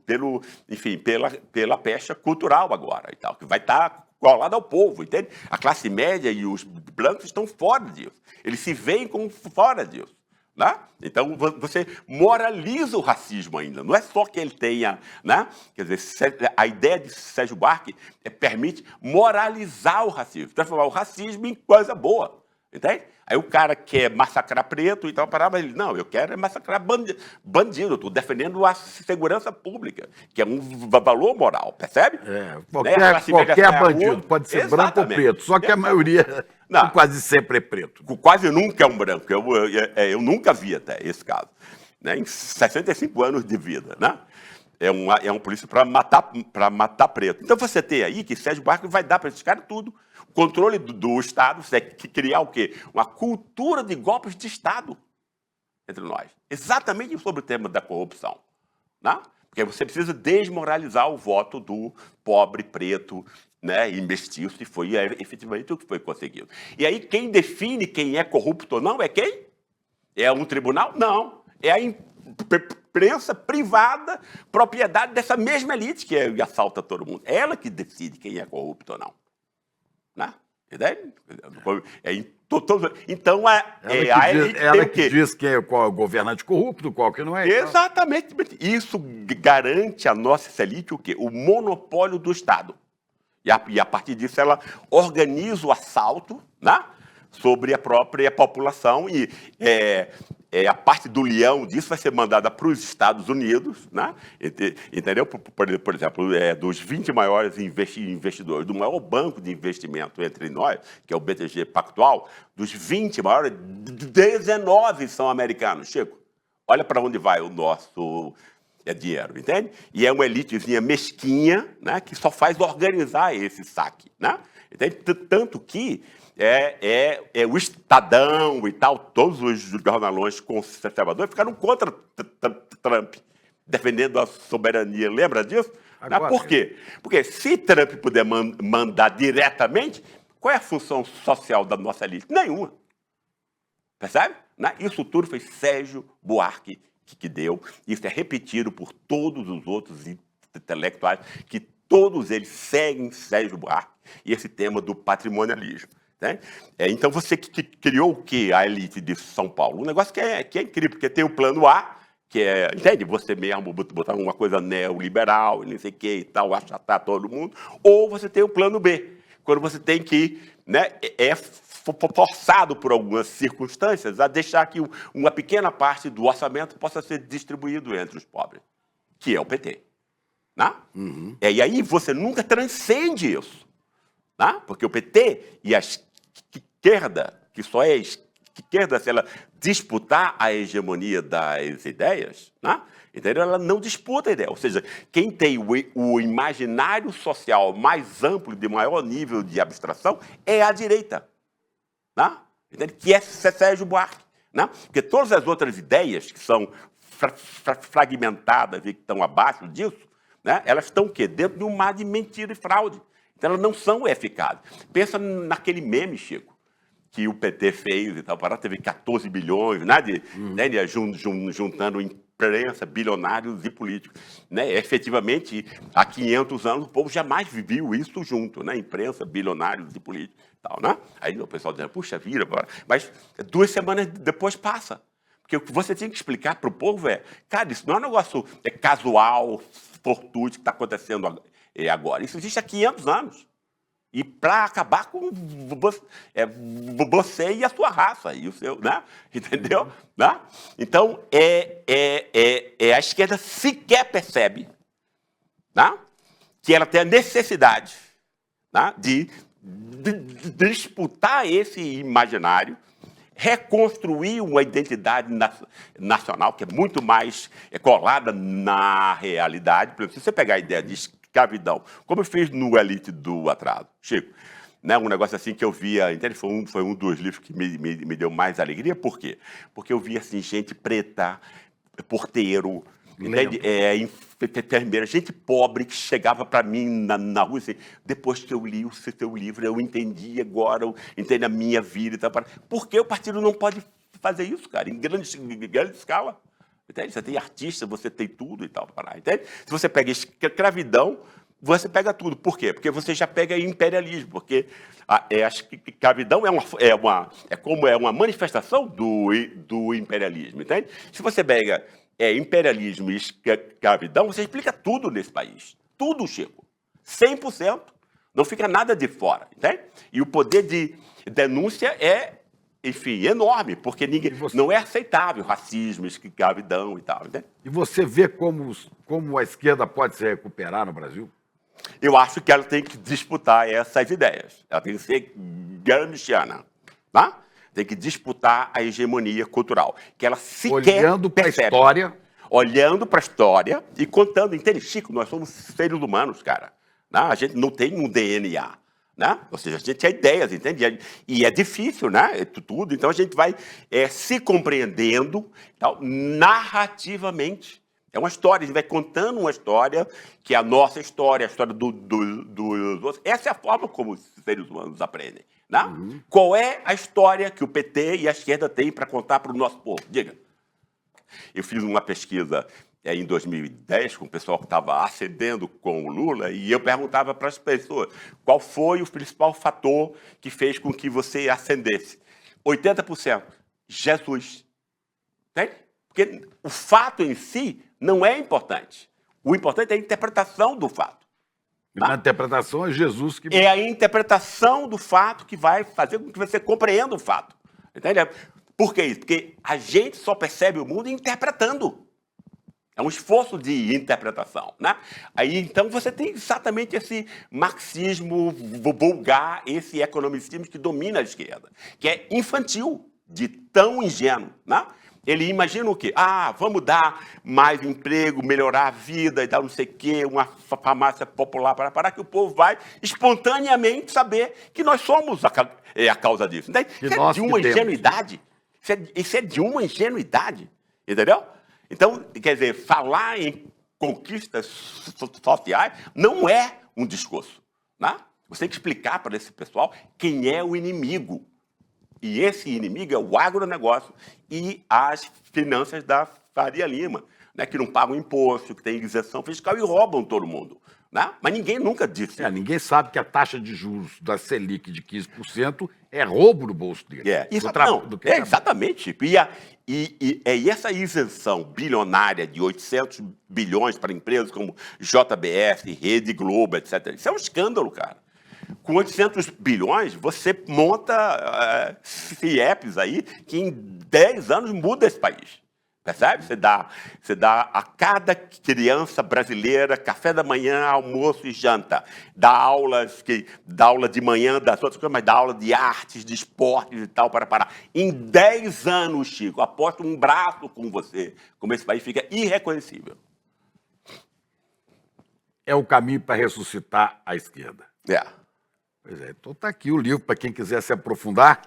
pela pecha cultural agora, e tal, que vai estar colado ao povo, entende? A classe média e os brancos estão fora disso. Eles se veem como fora disso. Né? Então, você moraliza o racismo ainda. Não é só que ele tenha... Né? Quer dizer, a ideia de Sérgio Buarque permite moralizar o racismo, transformar o racismo em coisa boa. Entende? Aí o cara quer massacrar preto e tal, parava ele, não, eu quero massacrar bandido, estou defendendo a segurança pública, que é um valor moral, percebe? Qualquer bandido, pode ser branco ou preto, só que a maioria quase sempre é preto. Quase nunca é um branco, eu nunca vi até esse caso, né? Em 65 anos de vida, né? É um polícia para matar preto. Então você tem aí que Sérgio Buarque vai dar para esses caras tudo. O controle do Estado, você tem que criar o quê? Uma cultura de golpes de Estado entre nós. Exatamente sobre o tema da corrupção. Né? Porque você precisa desmoralizar o voto do pobre preto, né, e mestiço, e foi efetivamente o que foi conseguido. E aí quem define quem é corrupto ou não é quem? É um tribunal? Não. É a imprensa privada, propriedade dessa mesma elite que assalta todo mundo. É ela que decide quem é corrupto ou não. Né? Entende? Então, ela que diz qual é o governante corrupto, qual que não é. Exatamente. Isso garante à nossa elite o quê? O monopólio do Estado. E a partir disso ela organiza o assalto, né, sobre a própria população e a parte do leão disso vai ser mandada para os Estados Unidos, né? Entendeu? Por exemplo, dos 20 maiores investidores, do maior banco de investimento entre nós, que é o BTG Pactual, dos 20 maiores, 19 são americanos. Chico, olha para onde vai o nosso dinheiro, entende? E é uma elitezinha mesquinha, né, que só faz organizar esse saque, né? Entende? Tanto que o Estadão e tal, todos os jornalões conservadores ficaram contra Trump, defendendo a soberania. Lembra disso? Agora, por quê? Porque se Trump puder mandar diretamente, qual é a função social da nossa elite? Nenhuma. Percebe? Isso tudo foi Sérgio Buarque que deu. Isso é repetido por todos os outros intelectuais, que todos eles seguem Sérgio Buarque e esse tema do patrimonialismo. Né? Então, você que criou o que a elite de São Paulo? Um negócio que é incrível, porque tem o plano A, que é, entende? Você mesmo botar uma coisa neoliberal, não sei o que e tal, achatar todo mundo. Ou você tem o plano B, quando você tem que, né, forçado por algumas circunstâncias a deixar que uma pequena parte do orçamento possa ser distribuído entre os pobres, que é o PT. Né? E aí você nunca transcende isso. Né? Porque o PT e a esquerda, que só é esquerda se ela disputar a hegemonia das ideias, né? Entendeu? Ela não disputa a ideia. Ou seja, quem tem o imaginário social mais amplo, de maior nível de abstração, é a direita. Né? Entende? Que é Sérgio Buarque. Né? Porque todas as outras ideias que são fragmentadas e que estão abaixo disso, né? Elas estão o quê? Dentro de um mar de mentira e fraude. Então, elas não são eficazes. Pensa naquele meme, Chico, que o PT fez e tal, teve 14 bilhões, né, juntando imprensa, bilionários e políticos. Né? Efetivamente, há 500 anos, o povo jamais viu isso junto, né? Imprensa, bilionários e políticos. Tal, né? Aí o pessoal diz, puxa, vira, mas 2 semanas depois passa. Porque o que você tem que explicar para o povo é, cara, isso não é um negócio casual, fortuito, que está acontecendo agora. Isso existe há 500 anos. E para acabar com você e a sua raça, e o seu, né? Entendeu? Né? Então, a esquerda sequer percebe, né, que ela tem a necessidade, né, de disputar esse imaginário, reconstruir uma identidade nacional que é muito mais colada na realidade. Por exemplo, se você pegar a ideia de escravidão, como eu fiz no Elite do Atraso, Chico, né, um negócio assim que eu via, entende? Foi um dos livros que me deu mais alegria. Por quê? Porque eu via assim, gente preta, porteiro, entende? Enfermeira, gente pobre que chegava para mim na rua assim, depois que eu li o seu livro, eu entendi agora, eu entendi a minha vida e tal. Por que o partido não pode fazer isso, cara, em grande escala? Entende? Você tem artista, você tem tudo e tal. Entende? Se você pega escravidão, você pega tudo. Por quê? Porque você já pega imperialismo, porque a escravidão é uma manifestação do imperialismo, entende? Se você pega imperialismo e escravidão, você explica tudo nesse país. Tudo, Chico. 100%. Não fica nada de fora, entende? E o poder de denúncia é, enfim, enorme, porque não é aceitável racismo, escravidão e tal, entende? E você vê como a esquerda pode se recuperar no Brasil? Eu acho que ela tem que disputar essas ideias. Ela tem que ser gramsciana, tá? Tem que disputar a hegemonia cultural, que ela sequer olhando para a percebe. história. Olhando para a história e contando. Entende, Chico? Nós somos seres humanos, cara. Né? A gente não tem um DNA. Né? Ou seja, a gente tem ideias, entende? E é difícil, né? Tudo. Então, a gente vai se compreendendo tal, narrativamente. É uma história, a gente vai contando uma história que é a nossa história, a história dos outros. Essa é a forma como os seres humanos aprendem. Né? Qual é a história que o PT e a esquerda têm para contar para o nosso povo? Diga. Eu fiz uma pesquisa em 2010 com o pessoal que estava ascendendo com o Lula e eu perguntava para as pessoas qual foi o principal fator que fez com que você ascendesse. 80%, Jesus. Entende? Porque o fato em si não é importante. O importante é a interpretação do fato. Na interpretação é Jesus que... É a interpretação do fato que vai fazer com que você compreenda o fato. Entende? Por que isso? Porque a gente só percebe o mundo interpretando. É um esforço de interpretação, né? Aí, então, você tem exatamente esse marxismo vulgar, esse economicismo que domina a esquerda, que é infantil, de tão ingênuo, né? Ele imagina o quê? Vamos dar mais emprego, melhorar a vida e dar não sei o quê, uma farmácia popular para que o povo vai espontaneamente saber que nós somos a causa disso. Então, isso é de uma ingenuidade. Isso é de uma ingenuidade, entendeu? Então, quer dizer, falar em conquistas sociais não é um discurso. Né? Você tem que explicar para esse pessoal quem é o inimigo. E esse inimigo é o agronegócio e as finanças da Faria Lima, né, que não pagam imposto, que tem isenção fiscal e roubam todo mundo. Né? Mas ninguém nunca disse. Ninguém sabe que a taxa de juros da Selic de 15% é roubo no bolso dele. Exatamente. E essa isenção bilionária de 800 bilhões para empresas como JBS, Rede Globo, etc. Isso é um escândalo, cara. Com 800 bilhões, você monta CIEPs aí que em 10 anos muda esse país. Percebe? Você dá a cada criança brasileira café da manhã, almoço e janta. Dá aula de manhã, das outras coisas, mas dá aula de artes, de esportes e tal, para parar. Em 10 anos, Chico, aposto um braço com você, como esse país fica irreconhecível. É o caminho para ressuscitar a esquerda. Pois é, então está aqui o livro para quem quiser se aprofundar.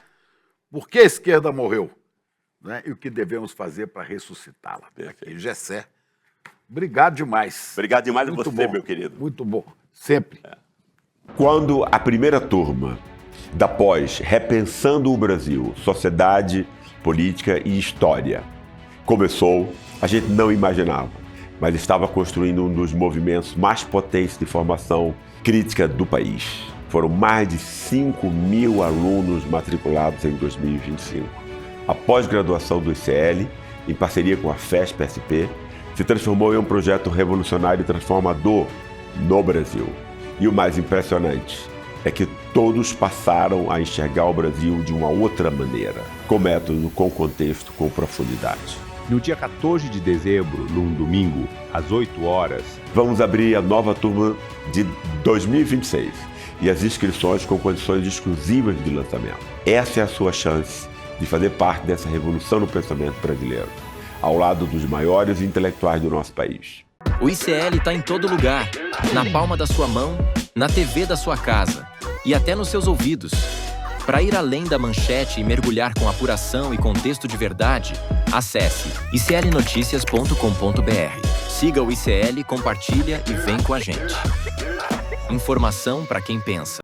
Por que a esquerda morreu? Né? E o que devemos fazer para ressuscitá-la. Aqui, Gessé. Obrigado demais. Obrigado demais a você, bom, meu querido. Muito bom. Sempre. Quando a primeira turma da pós Repensando o Brasil, Sociedade, Política e História começou, a gente não imaginava, mas estava construindo um dos movimentos mais potentes de formação crítica do país. Foram mais de 5.000 alunos matriculados em 2025. A pós-graduação do ICL, em parceria com a FESP-SP, se transformou em um projeto revolucionário e transformador no Brasil. E o mais impressionante é que todos passaram a enxergar o Brasil de uma outra maneira, com método, com contexto, com profundidade. No dia 14 de dezembro, num domingo, às 8 horas, vamos abrir a nova turma de 2026 e as inscrições com condições exclusivas de lançamento. Essa é a sua chance de fazer parte dessa revolução no pensamento brasileiro, ao lado dos maiores intelectuais do nosso país. O ICL está em todo lugar, na palma da sua mão, na TV da sua casa e até nos seus ouvidos. Para ir além da manchete e mergulhar com apuração e contexto de verdade, acesse iclnoticias.com.br. Siga o ICL, compartilha e vem com a gente. Informação para quem pensa.